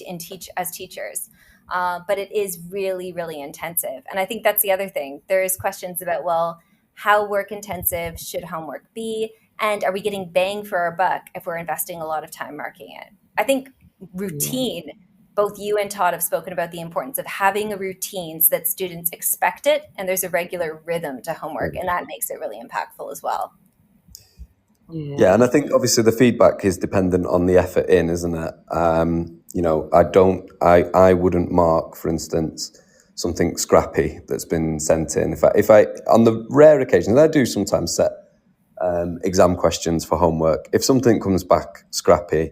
teachers. But it is really, really intensive. And I think that's the other thing. There's questions about, well, how work intensive should homework be? And are we getting bang for our buck if we're investing a lot of time marking it? I think Yeah. routine, both you and Todd have spoken about the importance of having a routine so that students expect it and there's a regular rhythm to homework, and that makes it really impactful as well. Yeah. yeah, and I think obviously the feedback is dependent on the effort in, isn't it? I wouldn't mark, for instance, something scrappy that's been sent in. If I on the rare occasions, I do sometimes set exam questions for homework. If something comes back scrappy,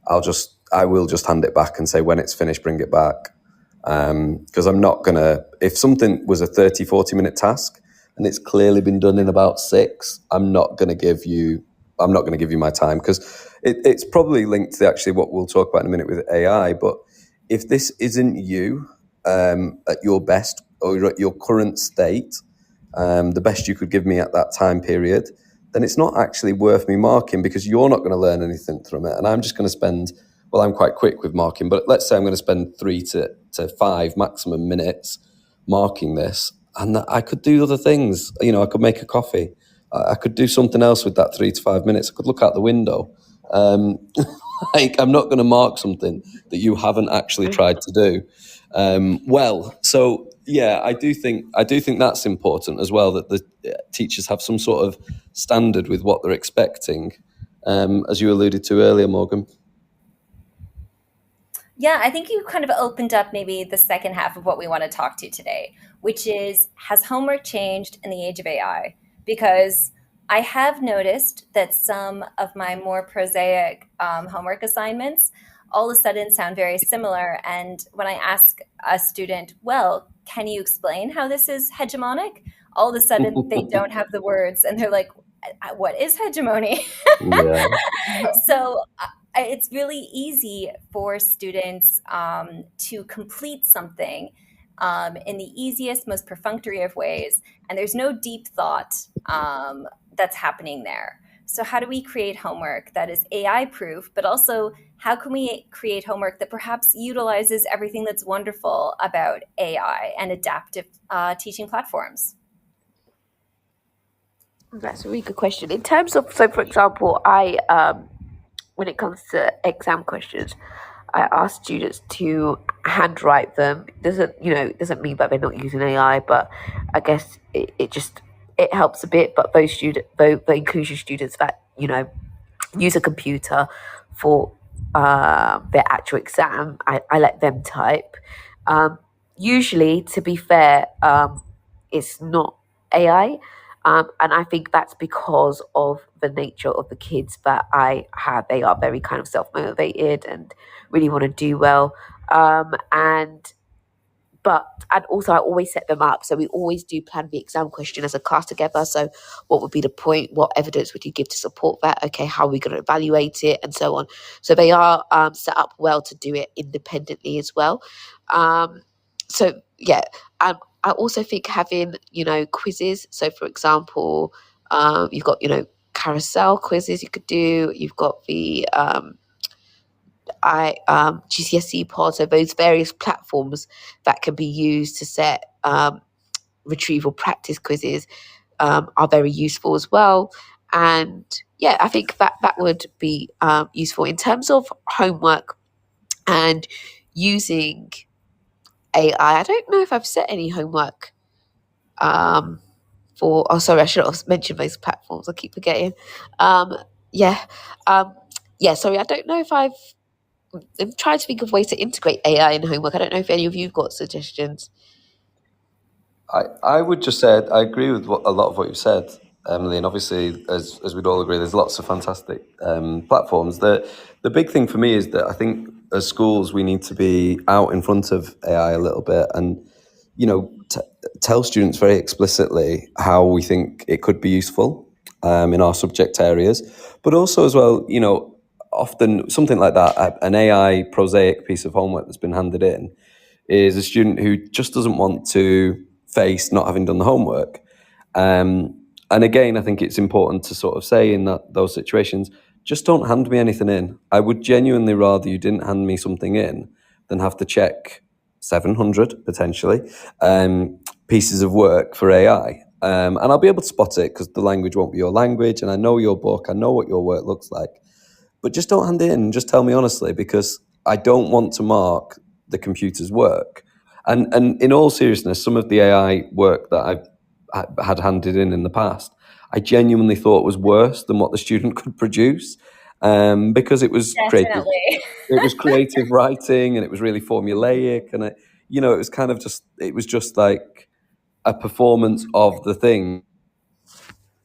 I will just hand it back and say, when it's finished, bring it back. Because I'm not going to, if something was a 30, 40-minute task and it's clearly been done in about 6, I'm not going to give you my time, because it's probably linked to actually what we'll talk about in a minute with AI. But if this isn't you at your best, or you're at your current state, the best you could give me at that time period, then it's not actually worth me marking, because you're not going to learn anything from it. And I'm just going to spend, well, I'm quite quick with marking, but let's say I'm going to spend 3 to 5 maximum minutes marking this. And I could do other things. I could make a coffee. I could do something else with that 3 to 5 minutes. I could look out the window. Like, I'm not going to mark something that you haven't actually tried to do. So yeah, I do think that's important as well, that the teachers have some sort of standard with what they're expecting, as you alluded to earlier, Morgan. Yeah, I think you kind of opened up maybe the second half of what we want to talk to today, which is, has homework changed in the age of AI? Because I have noticed that some of my more prosaic homework assignments all of a sudden sound very similar. And when I ask a student, well, can you explain how this is hegemonic? All of a sudden they don't have the words, and they're like, what is hegemony? Yeah. So it's really easy for students to complete something in the easiest, most perfunctory of ways, and there's no deep thought that's happening there. So how do we create homework that is AI proof, but also how can we create homework that perhaps utilizes everything that's wonderful about AI and adaptive teaching platforms? That's a really good question. In terms of, so for example, I when it comes to exam questions, I ask students to handwrite them. Doesn't mean that they're not using AI, but I guess it helps a bit. But those inclusion students that use a computer for their actual exam, I let them type. Usually, to be fair, it's not AI. And I think that's because of the nature of the kids that I have. They are very kind of self-motivated and really want to do well. And also I always set them up. So we always do plan the exam question as a class together. So what would be the point? What evidence would you give to support that? Okay, how are we going to evaluate it? And so on. So they are set up well to do it independently as well. So yeah, I also think having, quizzes. So for example, you've got, carousel quizzes you could do. You've got the GCSE pod, so those various platforms that can be used to set retrieval practice quizzes are very useful as well. And yeah, I think that would be useful in terms of homework and using AI. I don't know if I've set any homework sorry, I should have mentioned those platforms. I keep forgetting. Yeah. Sorry, I don't know if I'm trying to think of ways to integrate AI in homework. I don't know if any of you've got suggestions. I would just say I agree with a lot of what you've said, Emily, and obviously, as we'd all agree, there's lots of fantastic platforms. The big thing for me is that I think as schools we need to be out in front of AI a little bit, and tell students very explicitly how we think it could be useful in our subject areas, but also as well, often something like that, an AI prosaic piece of homework that's been handed in, is a student who just doesn't want to face not having done the homework. And again, I think it's important to sort of say in those situations, just don't hand me anything in. I would genuinely rather you didn't hand me something in than have to check 700 potentially pieces of work for AI. And I'll be able to spot it because the language won't be your language, and I know your book, I know what your work looks like. But just don't hand it in. Just tell me honestly, because I don't want to mark the computer's work. And in all seriousness, some of the AI work that I've had handed in the past, I genuinely thought was worse than what the student could produce, because it was creative. Definitely. It was creative writing, and it was really formulaic, and it was kind of just like a performance of the thing,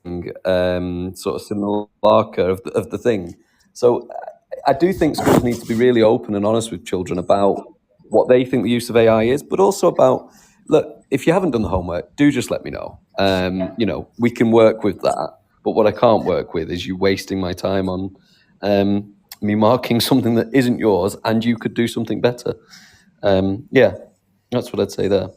sort of simulacra of the thing. So I do think schools need to be really open and honest with children about what they think the use of AI is, but also about, look, if you haven't done the homework, do just let me know. We can work with that. But what I can't work with is you wasting my time on me marking something that isn't yours and you could do something better. Yeah, that's what I'd say there.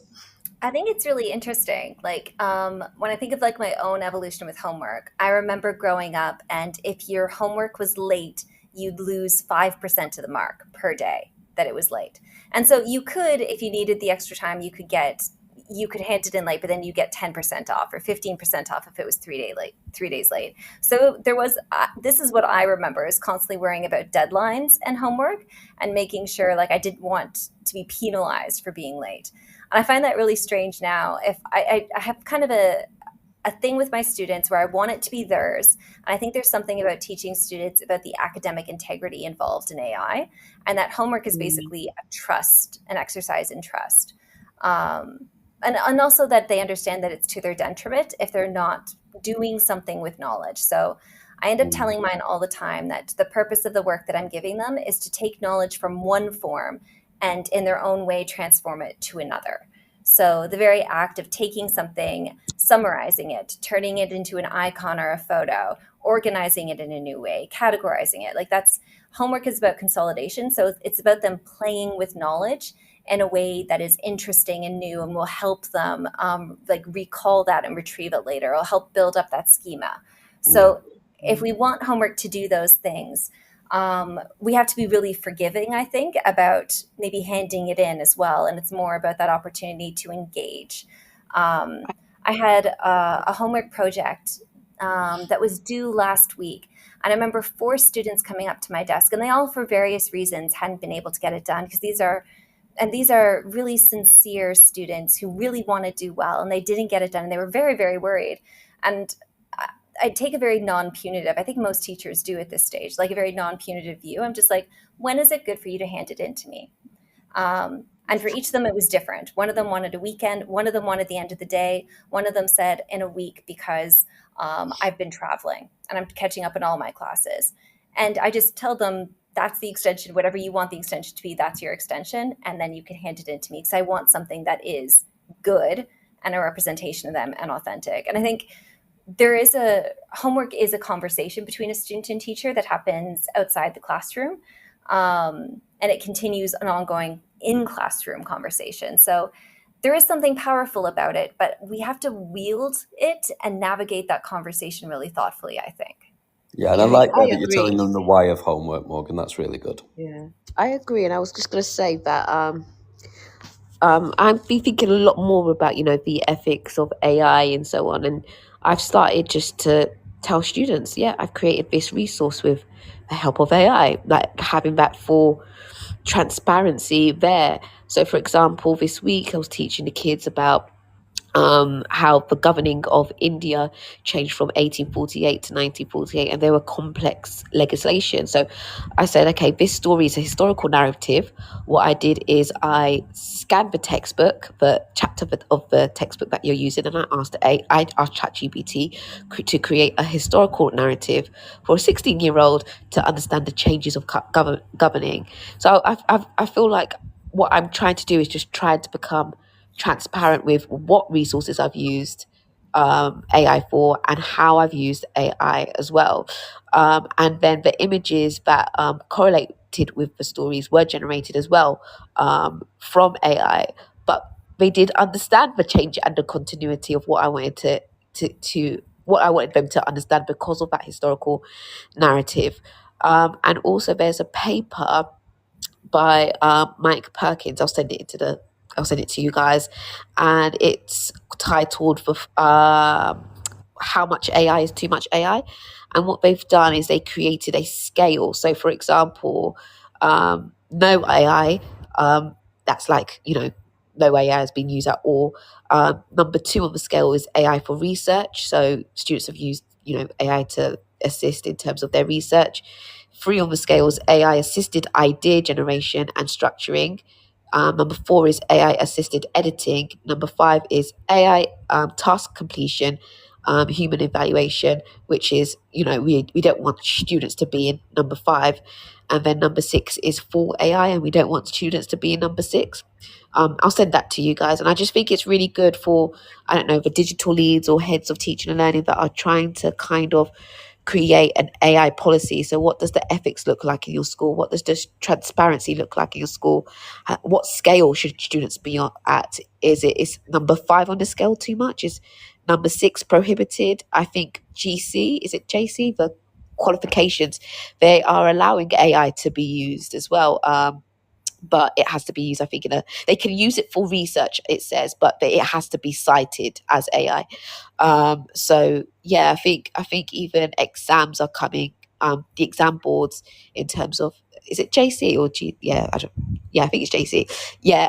I think it's really interesting. Like, when I think of like my own evolution with homework, I remember growing up, and if your homework was late, you'd lose 5% of the mark per day that it was late. And so you could, if you needed the extra time, you could hand it in late, but then you get 10% off or 15% off if it was 3 days late. So there was, this is what I remember, is constantly worrying about deadlines and homework and making sure like I didn't want to be penalized for being late. And I find that really strange now. If I have kind of a thing with my students where I want it to be theirs. And I think there's something about teaching students about the academic integrity involved in AI, and that homework is basically a trust, an exercise in trust. And also that they understand that it's to their detriment if they're not doing something with knowledge. So I end up telling mine all the time that the purpose of the work that I'm giving them is to take knowledge from one form and in their own way transform it to another. So the very act of taking something, summarizing it, turning it into an icon or a photo, organizing it in a new way, categorizing it, like that's, homework is about consolidation. So it's about them playing with knowledge in a way that is interesting and new and will help them like recall that and retrieve it later. It'll help build up that schema. So if we want homework to do those things, we have to be really forgiving, I think, about maybe handing it in as well. And it's more about that opportunity to engage. I had a homework project that was due last week. And I remember 4 students coming up to my desk, and they all, for various reasons, hadn't been able to get it done, because these are really sincere students who really want to do well, and they didn't get it done, and they were very, very worried. And I take a very non-punitive, I think most teachers do at this stage, like a very non-punitive view. I'm just like, when is it good for you to hand it in to me? And for each of them, it was different. One of them wanted a weekend. One of them wanted the end of the day. One of them said in a week, because I've been traveling and I'm catching up in all my classes. And I just tell them, that's the extension, whatever you want the extension to be, that's your extension. And then you can hand it in to me, because I want something that is good and a representation of them and authentic. And I think homework is a conversation between a student and teacher that happens outside the classroom. And it continues an ongoing in-classroom conversation. So there is something powerful about it, but we have to wield it and navigate that conversation really thoughtfully, I think. Yeah, and I like that I you're agree. telling them the why of homework, Morgan. That's really good. Yeah, I agree. And I was just going to say that I've been thinking a lot more about, the ethics of AI and so on. And I've started just to tell students, I've created this resource with the help of AI, like having that for transparency there. So, for example, this week I was teaching the kids about how the governing of India changed from 1848 to 1948, and there were complex legislation. So I said, okay, this story is a historical narrative. What I did is I scanned the textbook, the chapter of the textbook that you're using, and I asked ChatGPT to create a historical narrative for a 16-year-old to understand the changes of governing. So I feel like what I'm trying to do is just try to become transparent with what resources I've used AI for and how I've used AI as well. And then the images that correlated with the stories were generated as well from AI. But they did understand the change and the continuity of what I wanted to what I wanted them to understand because of that historical narrative. And also there's a paper by Mike Perkins. I'll send it to you guys, and it's titled for how much AI is too much AI. And what they've done is they created a scale. So, for example, no AI, that's like no AI has been used at all. Number 2 on the scale is AI for research. So students have used AI to assist in terms of their research. 3 on the scale is AI assisted idea generation and structuring. Number 4 is AI assisted editing. Number 5 is AI task completion. human evaluation, which is, we don't want students to be in number 5, and then number 6 is full AI, and we don't want students to be in number 6. I'll send that to you guys, and I just think it's really good for, I don't know, the digital leads or heads of teaching and learning that are trying to kind of create an AI policy. So what does the ethics look like in your school? What does the transparency look like in your school? What scale should students be at? Is number 5 on the scale too much? Is number 6 prohibited? I think GC, is it JC? The qualifications, they are allowing AI to be used as well. But it has to be used, I think, they can use it for research, it says, but it has to be cited as AI. So yeah, I think even exams are coming. The exam boards, in terms of, is it JC or G? Yeah, I think it's JC. Yeah,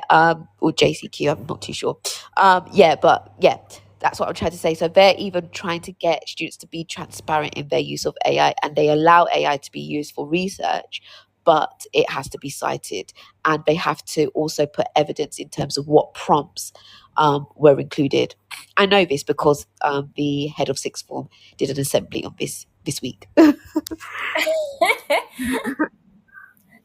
or JCQ. I'm not too sure. But yeah, that's what I'm trying to say. So they're even trying to get students to be transparent in their use of AI, and they allow AI to be used for research, but it has to be cited, and they have to also put evidence in terms of what prompts were included. I know this because the head of sixth form did an assembly on this week.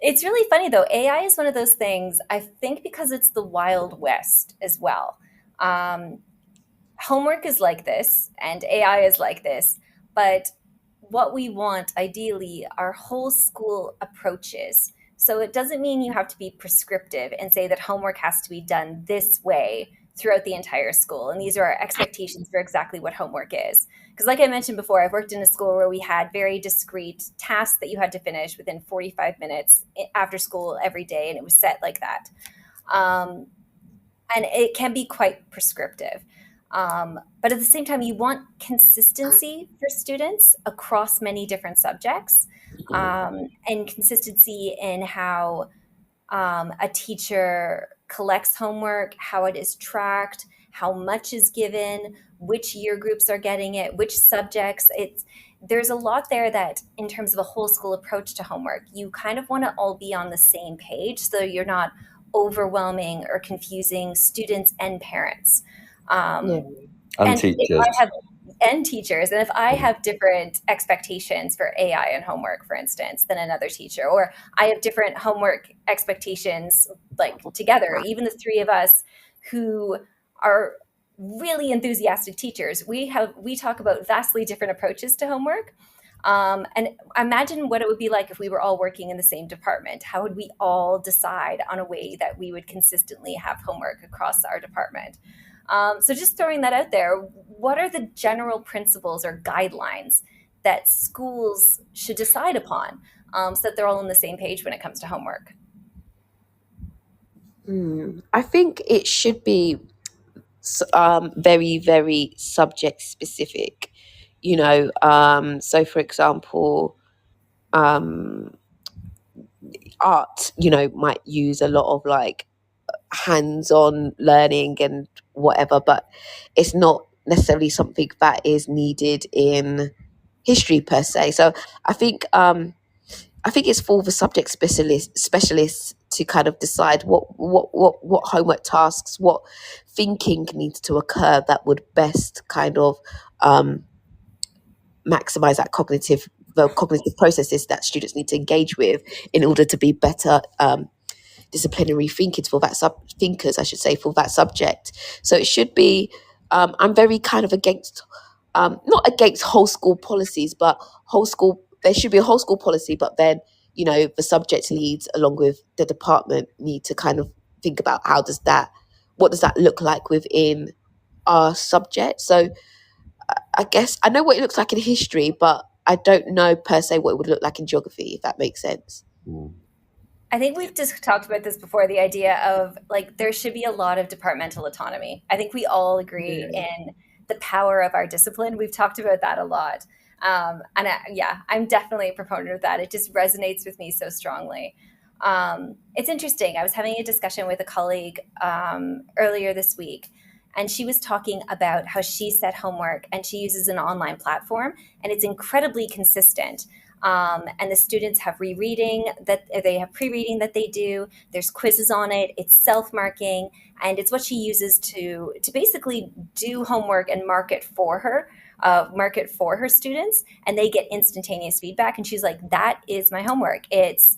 It's really funny though. AI is one of those things, I think, because it's the Wild West as well. Um, Homework is like this and AI is like this, but what we want ideally are whole school approaches. So it doesn't mean you have to be prescriptive and say that homework has to be done this way throughout the entire school. And these are our expectations for exactly what homework is. Because, like I mentioned before, I've worked in a school where we had very discrete tasks that you had to finish within 45 minutes after school every day, and it was set like that. Um, and it can be quite prescriptive. But at the same time, you want consistency for students across many different subjects, and consistency in how a teacher collects homework, how it is tracked, how much is given, which year groups are getting it, which subjects. There's a lot there that, in terms of a whole school approach to homework, you kind of want to all be on the same page so you're not overwhelming or confusing students and parents. Yeah. And And if teachers. I have and teachers, and if I have different expectations for AI and homework, for instance, than another teacher, or I have different homework expectations, like together, even the three of us who are really enthusiastic teachers, we talk about vastly different approaches to homework. And imagine what it would be like if we were all working in the same department. How would we all decide on a way that we would consistently have homework across our department? So just throwing that out there, what are the general principles or guidelines that schools should decide upon, so that they're all on the same page when it comes to homework? I think it should be very, very subject specific. So for example, art, might use a lot of like hands-on learning and whatever, but it's not necessarily something that is needed in history per se. So I think it's for the subject specialists to kind of decide what homework tasks, what thinking needs to occur that would best kind of maximize the cognitive processes that students need to engage with in order to be better disciplinary thinkers for that thinkers, I should say, for that subject. So it should be. I'm very kind of against, not against whole school policies, but whole school. There should be a whole school policy, but then the subject leads along with the department need to kind of think about what does that look like within our subject. So I guess I know what it looks like in history, but I don't know per se what it would look like in geography, if that makes sense. I think we've just talked about this before, the idea of like there should be a lot of departmental autonomy. I think we all agree in the power of our discipline. We've talked about that a lot. I'm definitely a proponent of that. It just resonates with me so strongly. It's interesting. I was having a discussion with a colleague earlier this week, and she was talking about how she set homework and she uses an online platform, and it's incredibly consistent. And the students have pre-reading that they do. There's quizzes on it. It's self-marking, and it's what she uses to basically do homework and mark it for her, mark it for her students, and they get instantaneous feedback. And she's like, that is my homework. It's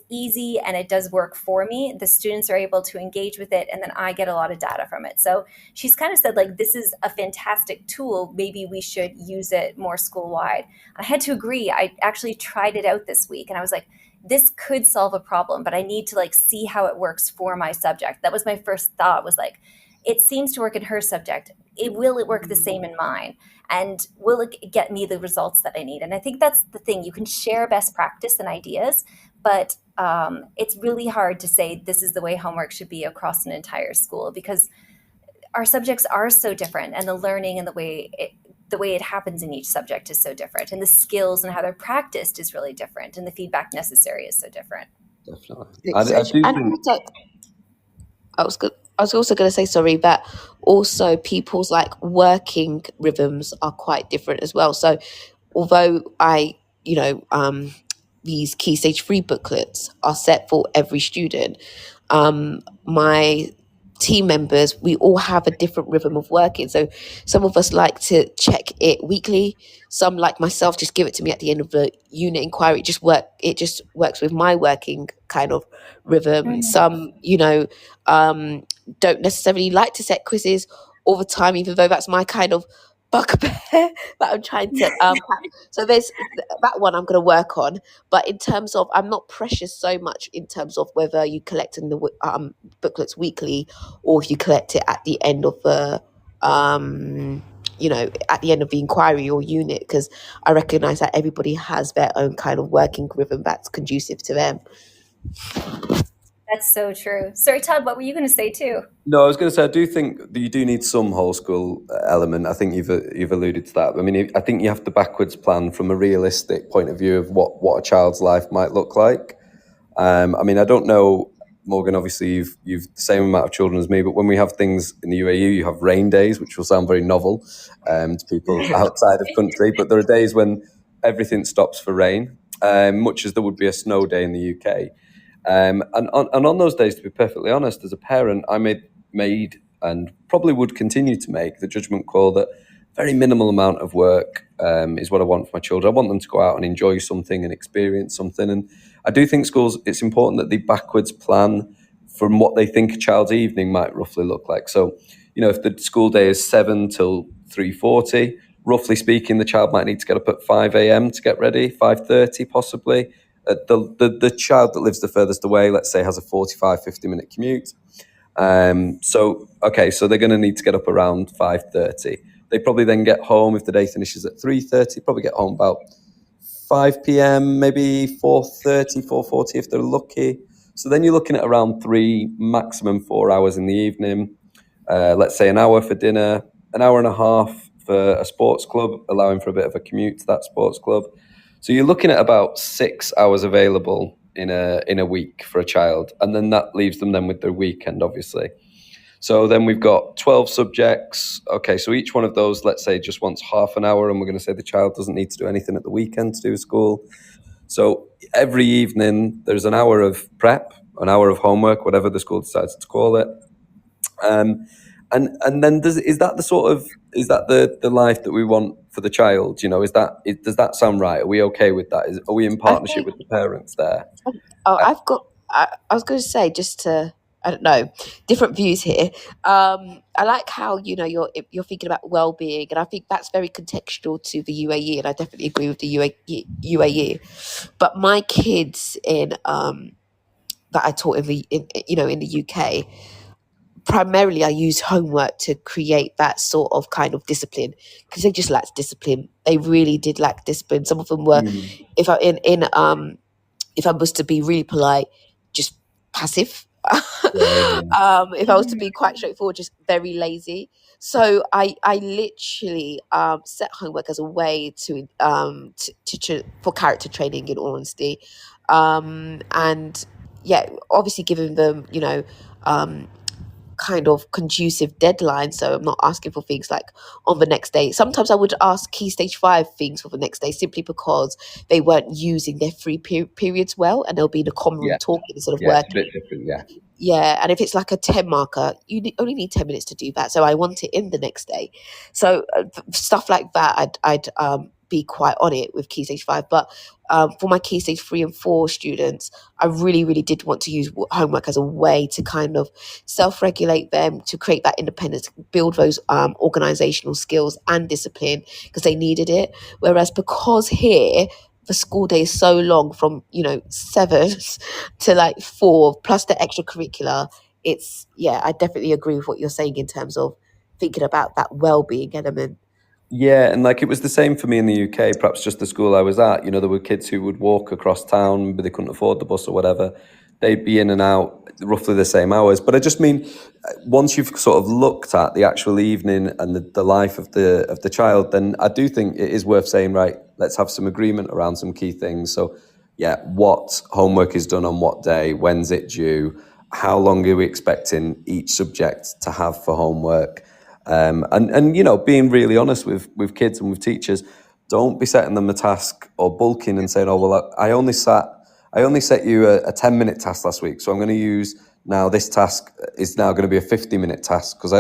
easy and it does work for me. The students are able to engage with it, and then I get a lot of data from it. So she's kind of said, like, this is a fantastic tool. Maybe we should use it more school wide. I had to agree. I actually tried it out this week, and I was like, this could solve a problem, but I need to like see how it works for my subject. That was my first thought, was like, it seems to work in her subject. Will it work the same in mine? And will it get me the results that I need? And I think that's the thing. You can share best practice and ideas, but it's really hard to say this is the way homework should be across an entire school, because our subjects are so different, and the learning and the way it happens in each subject is so different, and the skills and how they're practiced is really different, and the feedback necessary is so different. Definitely. I do And think. also, I was also going to say, sorry, that also people's like working rhythms are quite different as well. So although these key stage 3 booklets are set for every student, my team members, we all have a different rhythm of working. So some of us like to check it weekly. Some, like myself, just give it to me at the end of the unit inquiry. It just works with my working kind of rhythm. Some, don't necessarily like to set quizzes all the time, even though that's my kind of bugbear that I'm trying to so there's that one I'm going to work on. But in terms of, I'm not precious so much in terms of whether you collect in the booklets weekly, or if you collect it at the end of the at the end of the inquiry or unit, because I recognize that everybody has their own kind of working rhythm that's conducive to them. That's so true. Sorry, Todd, what were you going to say too? No, I was going to say, I do think that you do need some whole school element. I think you've alluded to that. I mean, I think you have to backwards plan from a realistic point of view of what a child's life might look like. I mean, I don't know, Morgan, obviously you've the same amount of children as me, but when we have things in the UAE, you have rain days, which will sound very novel to people outside of country, but there are days when everything stops for rain, much as there would be a snow day in the UK. And on those days, to be perfectly honest, as a parent, I made and probably would continue to make the judgment call that very minimal amount of work is what I want for my children. I want them to go out and enjoy something and experience something. And I do think schools, it's important that they backwards plan from what they think a child's evening might roughly look like. So, if the school day is 7 till 3:40, roughly speaking, the child might need to get up at 5 a.m. to get ready, 5:30 possibly. The child that lives the furthest away, let's say, has a 45, 50-minute commute. So they're going to need to get up around 5:30. They probably then get home, if the day finishes at 3:30, probably get home about 5 p.m., maybe 4:30, 4:40 if they're lucky. So then you're looking at around 3, maximum 4 hours in the evening. Let's say an hour for dinner, an hour and a half for a sports club, allowing for a bit of a commute to that sports club. So you're looking at about 6 hours available in a week for a child, and then that leaves them then with their weekend, obviously. So then we've got 12 subjects. Okay, so each one of those, let's say, just wants half an hour, and we're going to say the child doesn't need to do anything at the weekend to do school. So every evening there's an hour of prep, an hour of homework, whatever the school decides to call it. And then is that the life that we want for the child? Does that sound right? Are we okay with that? Are we in partnership with the parents there? I was going to say, just to, I don't know, different views here. I like how you're thinking about well-being, and I think that's very contextual to the UAE, and I definitely agree with the UAE. But my kids that I taught in the UK, primarily I use homework to create that sort of kind of discipline, because they just lacked discipline. They really did lack discipline. Some of them were, if I was to be really polite, just passive. If I was to be quite straightforward, just very lazy. So I literally set homework as a way to for character training, in all honesty, and yeah, obviously giving them kind of conducive deadline. So I'm not asking for things like on the next day. Sometimes I would ask Key Stage 5 things for the next day simply because they weren't using their free periods well, and they'll be in a common room Yeah, talking instead of yeah, it's a working. bit different. Yeah, Yeah, and if it's like a 10 marker, only need 10 minutes to do that. So I want it in the next day. So stuff like that, I'd be quite on it with Key Stage 5. But for my Key Stage 3 and 4 students, I really, really did want to use homework as a way to kind of self-regulate them, to create that independence, build those organizational skills and discipline, because they needed it. Whereas because here, the school day is so long, from 7 to like 4 plus the extracurricular. I definitely agree with what you're saying in terms of thinking about that well-being element. yeah, and like it was the same for me in the UK. Perhaps just the school I was at. There were kids who would walk across town, but they couldn't afford the bus or whatever. They'd be in and out roughly the same hours. But I just mean, once you've sort of looked at the actual evening and the life of the child, then I do think it is worth saying, right, let's have some agreement around some key things. So, yeah, what homework is done on what day, when's it due, how long are we expecting each subject to have for homework, and being really honest with kids and with teachers. Don't be setting them a task or bulking and saying, oh well, I only set you a 10-minute task last week, so I'm going to use now this task is now going to be a 50-minute task because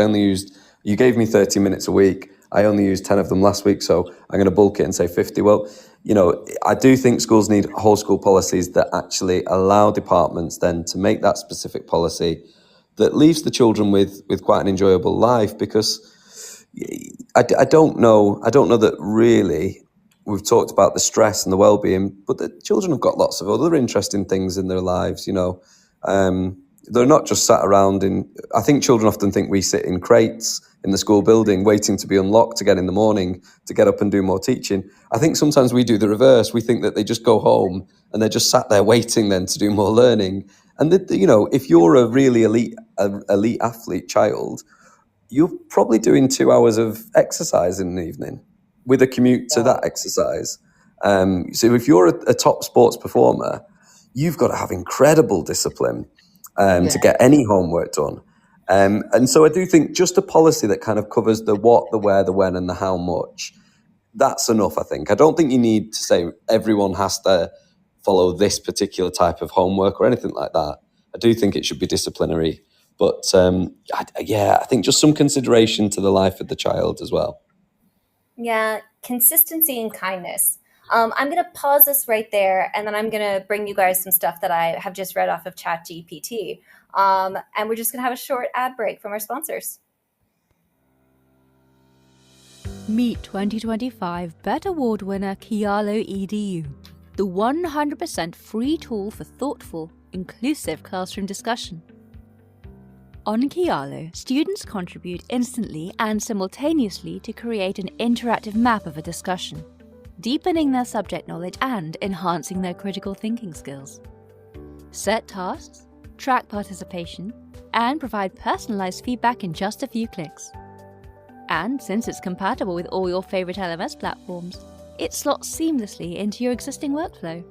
you gave me 30 minutes a week. I only used 10 of them last week, so I'm going to bulk it and say 50. Well, I do think schools need whole school policies that actually allow departments then to make that specific policy that leaves the children with quite an enjoyable life, because I don't know that really we've talked about the stress and the well-being, but the children have got lots of other interesting things in their lives. They're not just sat around I think children often think we sit in crates in the school building waiting to be unlocked again in the morning to get up and do more teaching. I think sometimes we do the reverse. We think that they just go home and they're just sat there waiting then to do more learning. And if you're a really elite athlete child, you're probably doing 2 hours of exercise in the evening with a commute to that exercise. So if you're a top sports performer, you've got to have incredible discipline to get any homework done. And so I do think just a policy that kind of covers the what, the where, the when, and the how much, that's enough, I think. I don't think you need to say everyone has to follow this particular type of homework or anything like that. I do think it should be disciplinary. But I think just some consideration to the life of the child as well. Yeah, consistency and kindness. I'm going to pause this right there, and then I'm going to bring you guys some stuff that I have just read off of ChatGPT. And we're just going to have a short ad break from our sponsors. Meet 2025 BET Award winner Kialo EDU, the 100% free tool for thoughtful, inclusive classroom discussion. On Kialo, students contribute instantly and simultaneously to create an interactive map of a discussion, deepening their subject knowledge and enhancing their critical thinking skills. Set tasks, track participation, and provide personalized feedback in just a few clicks. And since it's compatible with all your favorite LMS platforms, it slots seamlessly into your existing workflow.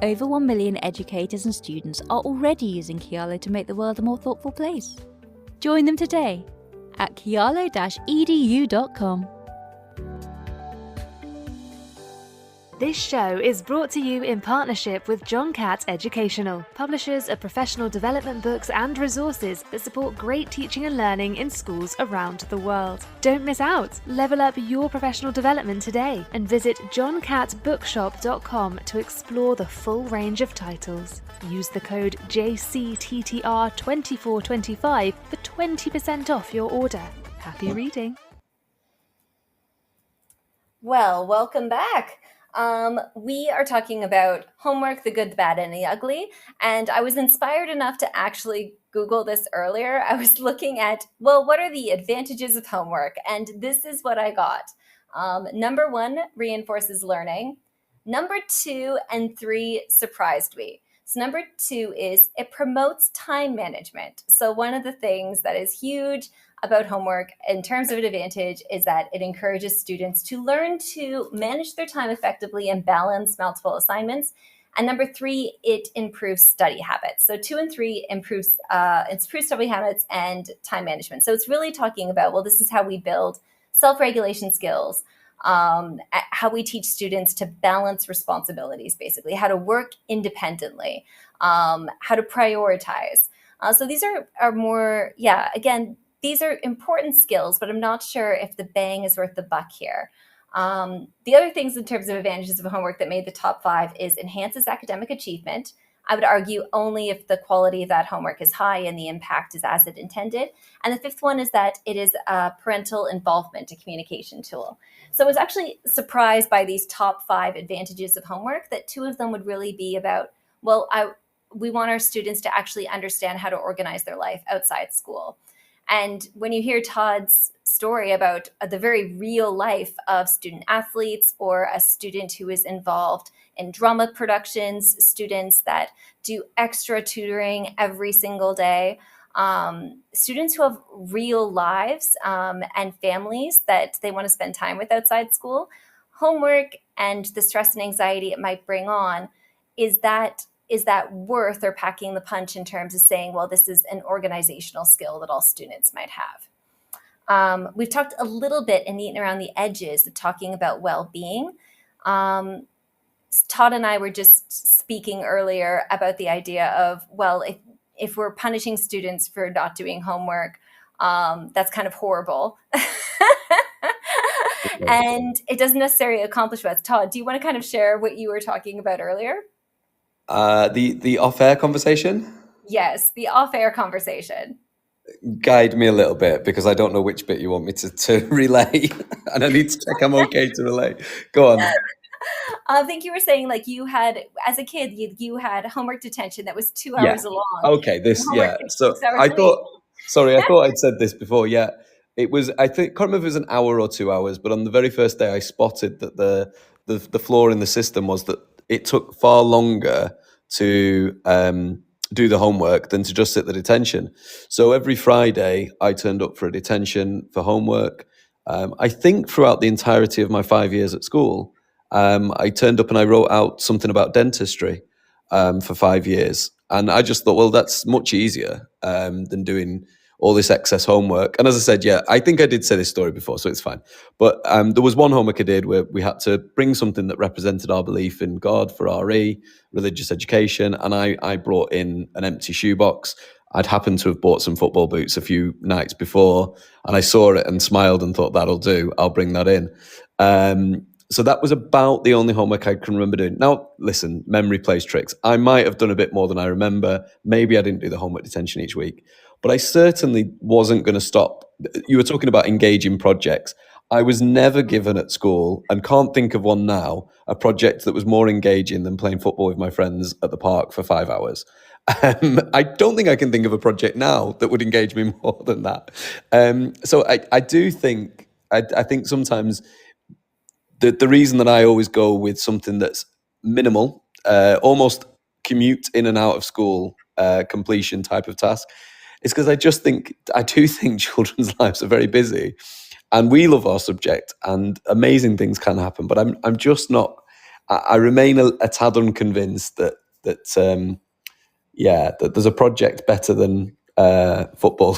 Over 1 million educators and students are already using Kialo to make the world a more thoughtful place. Join them today at kialo-edu.com. This show is brought to you in partnership with John Catt Educational, publishers of professional development books and resources that support great teaching and learning in schools around the world. Don't miss out. Level up your professional development today and visit johncattbookshop.com to explore the full range of titles. Use the code JCTTR2425 for 20% off your order. Happy reading. Well, welcome back. We are talking about homework, the good, the bad, and the ugly. And I was inspired enough to actually Google this earlier. I was looking at, what are the advantages of homework? And this is what I got. Number 1, reinforces learning. Number 2 and 3 surprised me. So number 2 is it promotes time management. So one of the things that is huge about homework in terms of an advantage is that it encourages students to learn to manage their time effectively and balance multiple assignments. And number 3, it improves study habits. So 2 and 3 improves study habits and time management. So it's really talking about, well, this is how we build self-regulation skills, how we teach students to balance responsibilities, basically, how to work independently, how to prioritize. So these are more, yeah, again, these are important skills, but I'm not sure if the bang is worth the buck here. The other things in terms of advantages of homework that made the top 5 is enhances academic achievement. I would argue only if the quality of that homework is high and the impact is as it intended. And the 5th one is that it is a parental involvement, a communication tool. So I was actually surprised by these top 5 advantages of homework, that 2 of them would really be about, well, we want our students to actually understand how to organize their life outside school. And when you hear Todd's story about the very real life of student athletes, or a student who is involved in drama productions, students that do extra tutoring every single day, students who have real lives and families that they want to spend time with outside school, homework and the stress and anxiety it might bring on, is that worth or packing the punch in terms of saying, well, this is an organizational skill that all students might have. We've talked a little bit and eaten around the edges of talking about well-being. Todd and I were just speaking earlier about the idea of, well, if we're punishing students for not doing homework, that's kind of horrible. And it doesn't necessarily accomplish what's. Todd, do you want to kind of share what you were talking about earlier? The off-air conversation? Yes, the off-air conversation. Guide me a little bit, because I don't know which bit you want me to relay, and I need to check I'm okay to relay. Go on. I think you were saying, like, you had, as a kid, you had homework detention that was 2 Yeah. hours long. Okay, this, Homework yeah. takes So 6 hours I a week. thought I'd said this before. Yeah, it was. I think, can't remember if it was an hour or 2 hours, but on the very first day, I spotted that the flaw in the system was that it took far longer to do the homework than to just sit the detention. So every Friday, I turned up for a detention for homework. I think throughout the entirety of my 5 years at school, I turned up and I wrote out something about dentistry for 5 years. And I just thought, well, that's much easier than doing all this excess homework. And as I said, yeah, I think I did say this story before, so it's fine. But there was one homework I did where we had to bring something that represented our belief in God for RE, religious education. And I brought in an empty shoebox. I'd happened to have bought some football boots a few nights before, and I saw it and smiled and thought, that'll do. I'll bring that in. So that was about the only homework I can remember doing. Now, listen, memory plays tricks. I might have done a bit more than I remember. Maybe I didn't do the homework detention each week, but I certainly wasn't going to stop. You were talking about engaging projects. I was never given at school, and can't think of one now, a project that was more engaging than playing football with my friends at the park for 5 hours. I don't think I can think of a project now that would engage me more than that. So I do think, I think sometimes the reason that I always go with something that's minimal, almost commute in and out of school completion type of task, is because I do think children's lives are very busy, and we love our subject, and amazing things can happen. But I'm just not. I remain a tad unconvinced that that there's a project better than football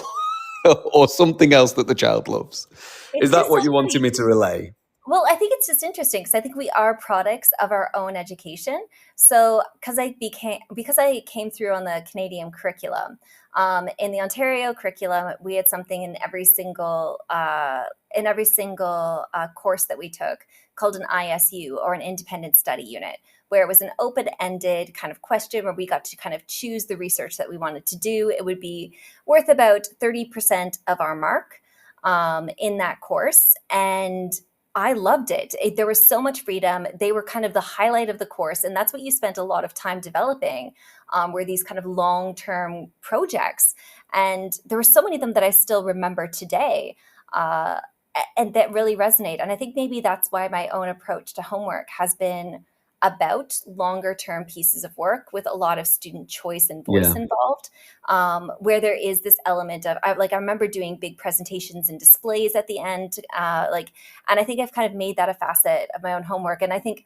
or something else that the child loves. Is It's that just what you something. wanted me to relay? Well, I think it's just interesting because I think we are products of our own education. So, because I came through on the Canadian curriculum, in the Ontario curriculum, we had something in every single course that we took called an ISU, or an independent study unit, where it was an open-ended kind of question where we got to kind of choose the research that we wanted to do. It would be worth about 30% of our mark in that course, and I loved it. There was so much freedom. They were kind of the highlight of the course. And that's what you spent a lot of time developing, were these kind of long-term projects. And there were so many of them that I still remember today, and that really resonate. And I think maybe that's why my own approach to homework has been about longer term pieces of work with a lot of student choice and voice involved, where there is this element of, I remember doing big presentations and displays at the end, and I think I've kind of made that a facet of my own homework. And I think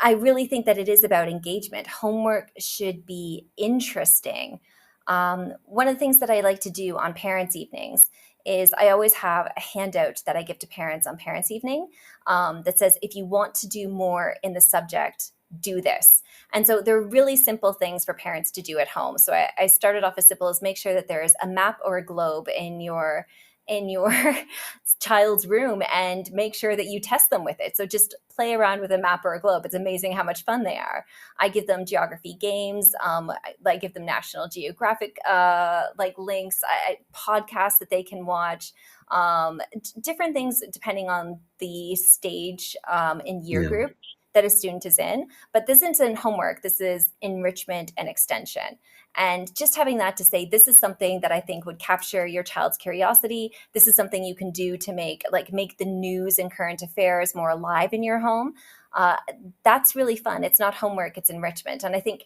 I really think that it is about engagement. Homework should be interesting. One of the things that I like to do on parents' evenings is I always have a handout that I give to parents on parents' evening that says, if you want to do more in the subject, do this. And so they're really simple things for parents to do at home. So I started off as simple as make sure that there's a map or a globe in your child's room and make sure that you test them with it. So just play around with a map or a globe. It's amazing how much fun they are. I give them geography games. I give them National Geographic like links, podcasts that they can watch, different things depending on the stage in year group that a student is in. But this isn't homework. This is enrichment and extension. And just having that to say, this is something that I think would capture your child's curiosity. This is something you can do to make the news and current affairs more alive in your home. That's really fun. It's not homework, it's enrichment. And I think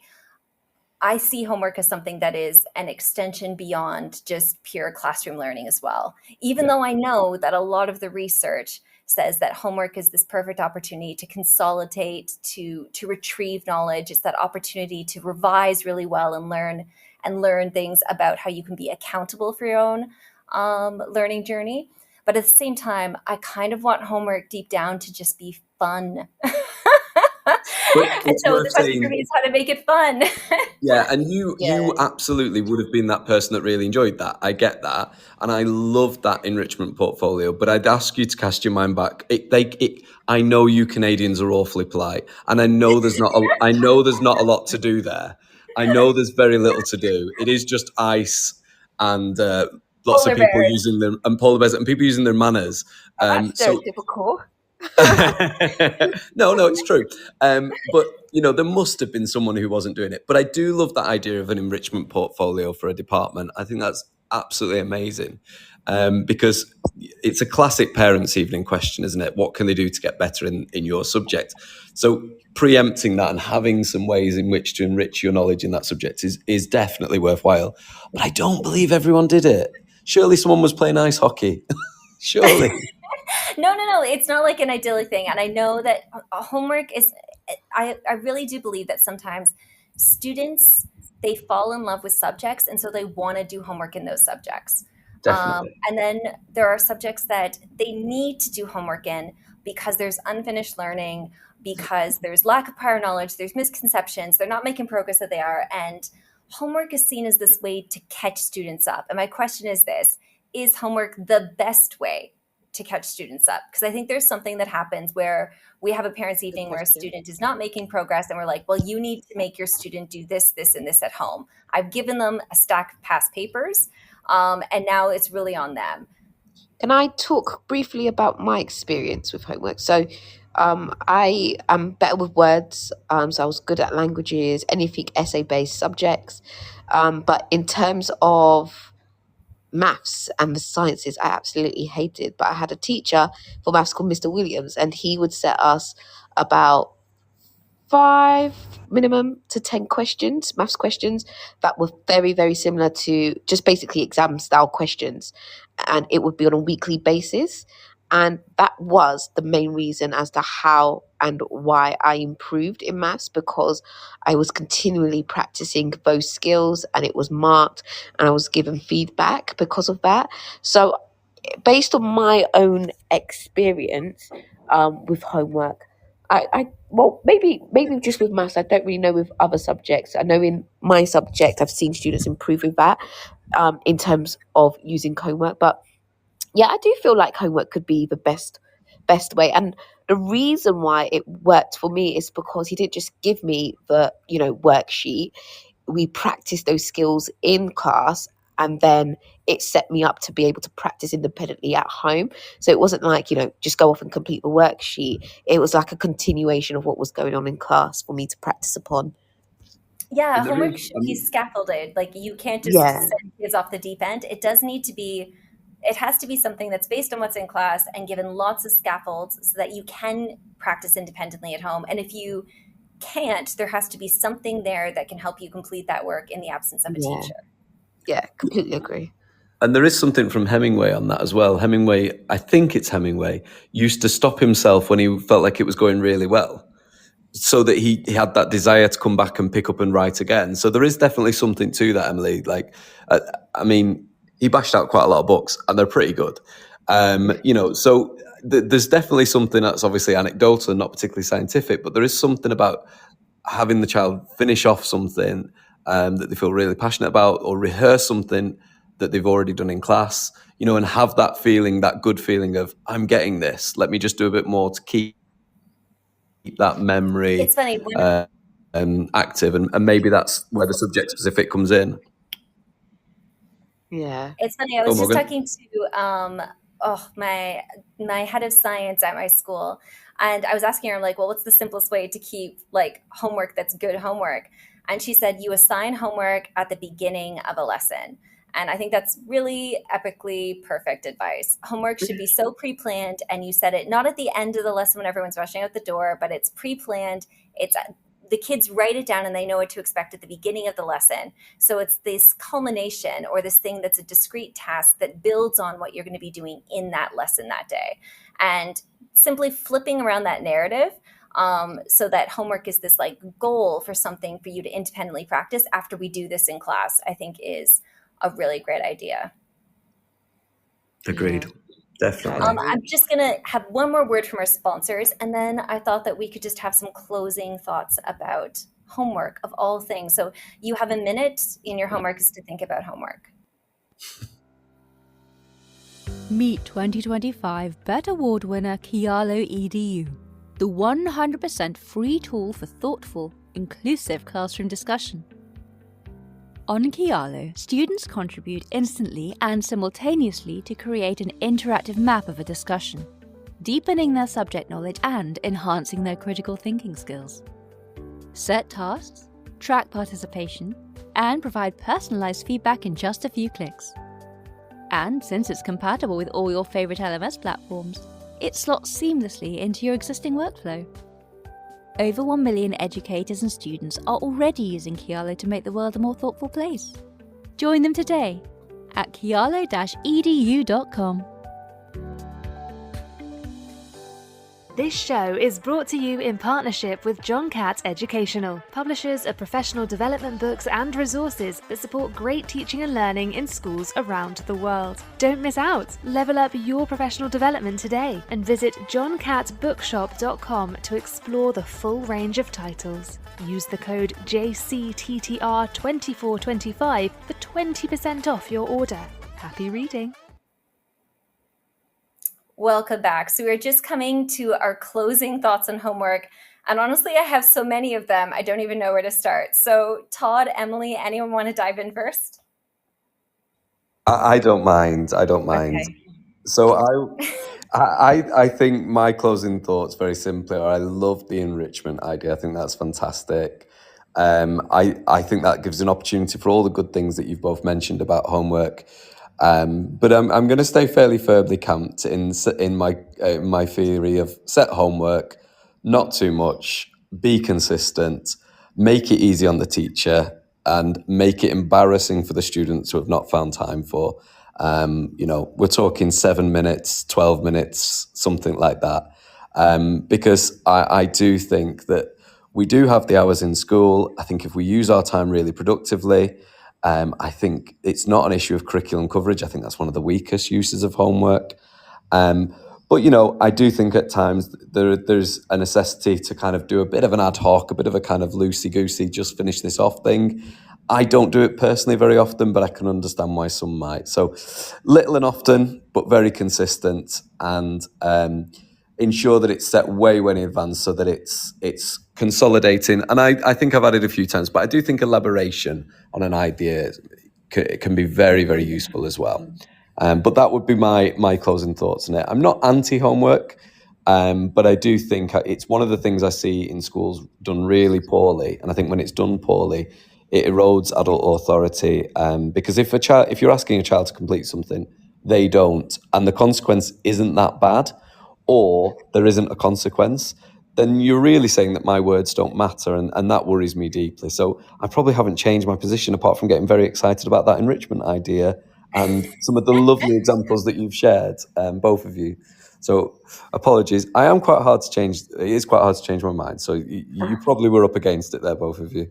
I see homework as something that is an extension beyond just pure classroom learning as well. Even though I know that a lot of the research says that homework is this perfect opportunity to consolidate, to retrieve knowledge. It's that opportunity to revise really well and learn things about how you can be accountable for your own learning journey. But at the same time, I kind of want homework deep down to just be fun. And so the question for me is how to make it fun. Yeah, and you absolutely would have been that person that really enjoyed that. I get that, and I love that enrichment portfolio. But I'd ask you to cast your mind back. I know you Canadians are awfully polite, and I know there's not a lot to do there. I know there's very little to do. It is just ice and lots of people using them, and polar bears and people using their manners. That's stereotypical. No, it's true. But there must have been someone who wasn't doing it. But I do love that idea of an enrichment portfolio for a department. I think that's absolutely amazing, because it's a classic parents' evening question, isn't it? What can they do to get better in your subject? So preempting that and having some ways in which to enrich your knowledge in that subject is definitely worthwhile. But I don't believe everyone did it. Surely someone was playing ice hockey. Surely. No. It's not like an idyllic thing. And I know that homework is, I really do believe that sometimes students, they fall in love with subjects. And so they want to do homework in those subjects. Definitely. And then there are subjects that they need to do homework in because there's unfinished learning, because there's lack of prior knowledge, there's misconceptions, they're not making progress that they are. And homework is seen as this way to catch students up. And my question is this: is homework the best way to catch students up? Because I think there's something that happens where we have a parents' evening where a student is not making progress and we're like, well, you need to make your student do this, this, and this at home. I've given them a stack of past papers, and now it's really on them. Can I talk briefly about my experience with homework? So I am better with words, so I was good at languages, anything essay-based subjects. But in terms of maths and the sciences, I absolutely hated. But I had a teacher for maths called Mr. Williams, and he would set us about 5 minimum to 10 questions, maths questions, that were very, very similar to just basically exam style questions. And it would be on a weekly basis. And that was the main reason as to how and why I improved in maths, because I was continually practicing those skills and it was marked and I was given feedback because of that. So based on my own experience with homework, well, maybe just with maths, I don't really know with other subjects. I know in my subject, I've seen students improve with that in terms of using homework. But yeah, I do feel like homework could be the best way. And the reason why it worked for me is because he didn't just give me the, worksheet. We practiced those skills in class, and then it set me up to be able to practice independently at home. So it wasn't like, just go off and complete the worksheet. It was like a continuation of what was going on in class for me to practice upon. Yeah, homework should be scaffolded. Like, you can't just send kids off the deep end. It has to be something that's based on what's in class and given lots of scaffolds so that you can practice independently at home. And if you can't, there has to be something there that can help you complete that work in the absence of a teacher. Yeah, completely agree. And there is something from Hemingway on that as well. I think it's Hemingway, used to stop himself when he felt like it was going really well. so that he had that desire to come back and pick up and write again. So there is definitely something to that, Emily. Like, I mean, he bashed out quite a lot of books, and they're pretty good. So there's definitely something that's obviously anecdotal and not particularly scientific, but there is something about having the child finish off something that they feel really passionate about, or rehearse something that they've already done in class, and have that feeling, that good feeling of, I'm getting this. Let me just do a bit more to keep that memory It's funny. active, and maybe that's where the subject specific comes in. Yeah. It's funny. I was just Morgan. talking to my head of science at my school, and I was asking her, I'm like, well, what's the simplest way to keep like homework that's good homework? And she said, you assign homework at the beginning of a lesson. And I think that's really epically perfect advice. Homework should be so pre-planned, and you set it not at the end of the lesson when everyone's rushing out the door, but it's pre-planned. It's the kids write it down and they know what to expect at the beginning of the lesson. So it's this culmination, or this thing that's a discrete task that builds on what you're going to be doing in that lesson that day. And simply flipping around that narrative, so that homework is this like goal for something for you to independently practice after we do this in class, I think is a really great idea. Agreed. Yeah. Definitely. I'm just going to have one more word from our sponsors, and then I thought that we could just have some closing thoughts about homework of all things. So you have a minute in your homework is to think about homework. Meet 2025 BET Award winner Kialo EDU, the 100% free tool for thoughtful, inclusive classroom discussion. On Kialo, students contribute instantly and simultaneously to create an interactive map of a discussion, deepening their subject knowledge and enhancing their critical thinking skills. Set tasks, track participation, and provide personalized feedback in just a few clicks. And since it's compatible with all your favorite LMS platforms, it slots seamlessly into your existing workflow. Over 1 million educators and students are already using Kialo to make the world a more thoughtful place. Join them today at kialo-edu.com. This show is brought to you in partnership with John Catt Educational, publishers of professional development books and resources that support great teaching and learning in schools around the world. Don't miss out. Level up your professional development today and visit johncattbookshop.com to explore the full range of titles. Use the code JCTTR2425 for 20% off your order. Happy reading. Welcome back. So we're just coming to our closing thoughts on homework. And honestly, I have so many of them, I don't even know where to start. So Todd, Emily, anyone want to dive in first? I don't mind. Okay. So I think my closing thoughts very simply are, I love the enrichment idea. I think that's fantastic. I think that gives an opportunity for all the good things that you've both mentioned about homework. But I'm going to stay fairly firmly camped in my theory of set homework, not too much, be consistent, make it easy on the teacher, and make it embarrassing for the students who have not found time for. We're talking 7 minutes, 12 minutes, something like that. Because I do think that we do have the hours in school. I think if we use our time really productively, I think it's not an issue of curriculum coverage. I think that's one of the weakest uses of homework. But, I do think at times there's a necessity to kind of do a bit of an ad hoc, a bit of a kind of loosey-goosey, just finish this off thing. I don't do it personally very often, but I can understand why some might. So little and often, but very consistent, and ensure that it's set way in advance so that it's consolidating. And I think I've added a few times, but I do think elaboration on an idea can be very, very useful as well. But that would be my closing thoughts on it. I'm not anti-homework, but I do think it's one of the things I see in schools done really poorly. And I think when it's done poorly, it erodes adult authority. Because if you're asking a child to complete something, they don't, and the consequence isn't that bad, or there isn't a consequence, then you're really saying that my words don't matter, and that worries me deeply. So I probably haven't changed my position apart from getting very excited about that enrichment idea and some of the lovely examples that you've shared, both of you. So apologies. I am quite hard to change. It is quite hard to change my mind. So you probably were up against it there, both of you.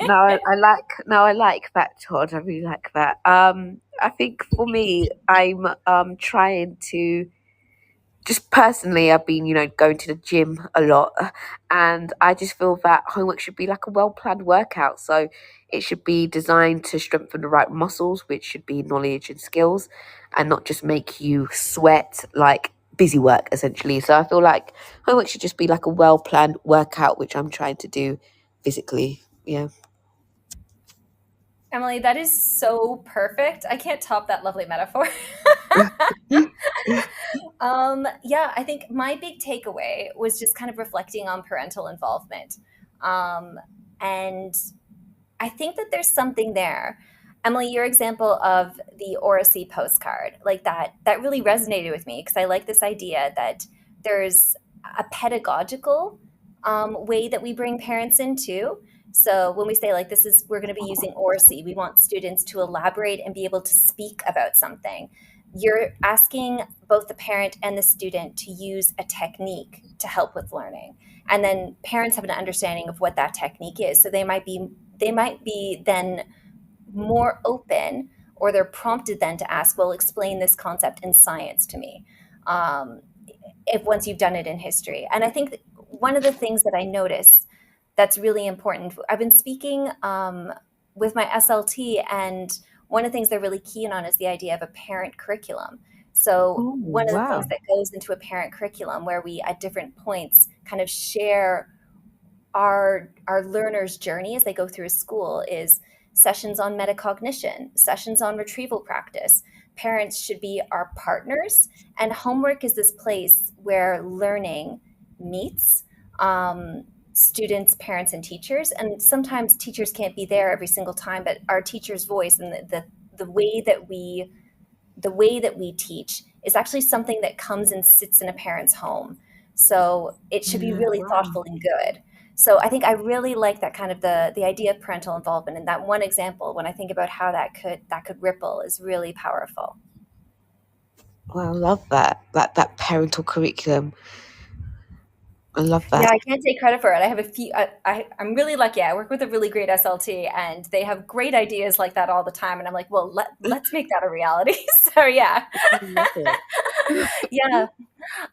No, I like that, Todd. I really like that. I think for me, I'm trying to just personally, I've been, going to the gym a lot, and I just feel that homework should be like a well-planned workout. So it should be designed to strengthen the right muscles, which should be knowledge and skills, and not just make you sweat like busy work, essentially. So I feel like homework should just be like a well-planned workout, which I'm trying to do physically. Yeah. Emily, that is so perfect. I can't top that lovely metaphor. Yeah, I think my big takeaway was just kind of reflecting on parental involvement. And I think that there's something there. Emily, your example of the Oracy postcard, like that really resonated with me because I like this idea that there's a pedagogical way that we bring parents in too. So when we say like we're going to be using Oracy, we want students to elaborate and be able to speak about something. You're asking both the parent and the student to use a technique to help with learning. And then parents have an understanding of what that technique is. So they might be then more open, or they're prompted then to ask, well, explain this concept in science to me. If once you've done it in history. And I think one of the things that I notice that's really important, I've been speaking with my SLT, and one of the things they're really keen on is the idea of a parent curriculum. So one of the things that goes into a parent curriculum where we at different points kind of share our learners' journey as they go through a school is sessions on metacognition, sessions on retrieval practice. Parents should be our partners, and homework is this place where learning meets students, parents, and teachers. And sometimes teachers can't be there every single time, but our teacher's voice and the way that we teach is actually something that comes and sits in a parent's home. So it should be really thoughtful and good. So I think I really like that kind of the idea of parental involvement, and that one example, when I think about how that could ripple, is really powerful. Well, I love that parental curriculum. I love that. Yeah, I can't take credit for it. I have a few. I'm really lucky. I work with a really great SLT, and they have great ideas like that all the time. And I'm like, well, let's make that a reality. So yeah, yeah.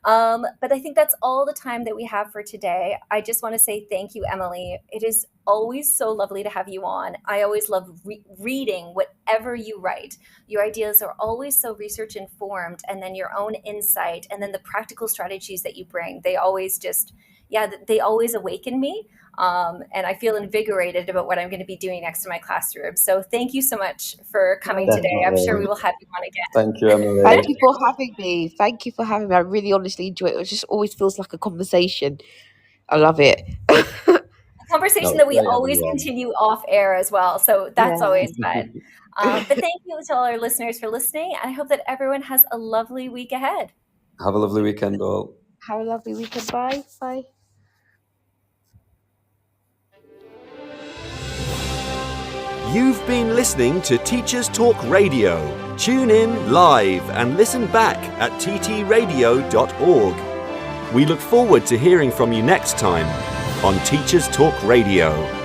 But I think that's all the time that we have for today. I just want to say thank you, Emily. It is always so lovely to have you on. I always love reading whatever you write. Your ideas are always so research informed, and then your own insight, and then the practical strategies that you bring. They always they always awaken me. And I feel invigorated about what I'm going to be doing next in my classroom. So thank you so much for coming today. I'm sure we will have you on again. Thank you, Emily. Thank you for having me. Thank you for having me. I really honestly enjoy it. It just always feels like a conversation. I love it. A conversation that we always continue off air as well. So that's always fun. But thank you to all our listeners for listening. And I hope that everyone has a lovely week ahead. Have a lovely weekend, all. Have a lovely weekend. Bye. Bye. You've been listening to Teachers Talk Radio. Tune in live and listen back at ttradio.org. We look forward to hearing from you next time on Teachers Talk Radio.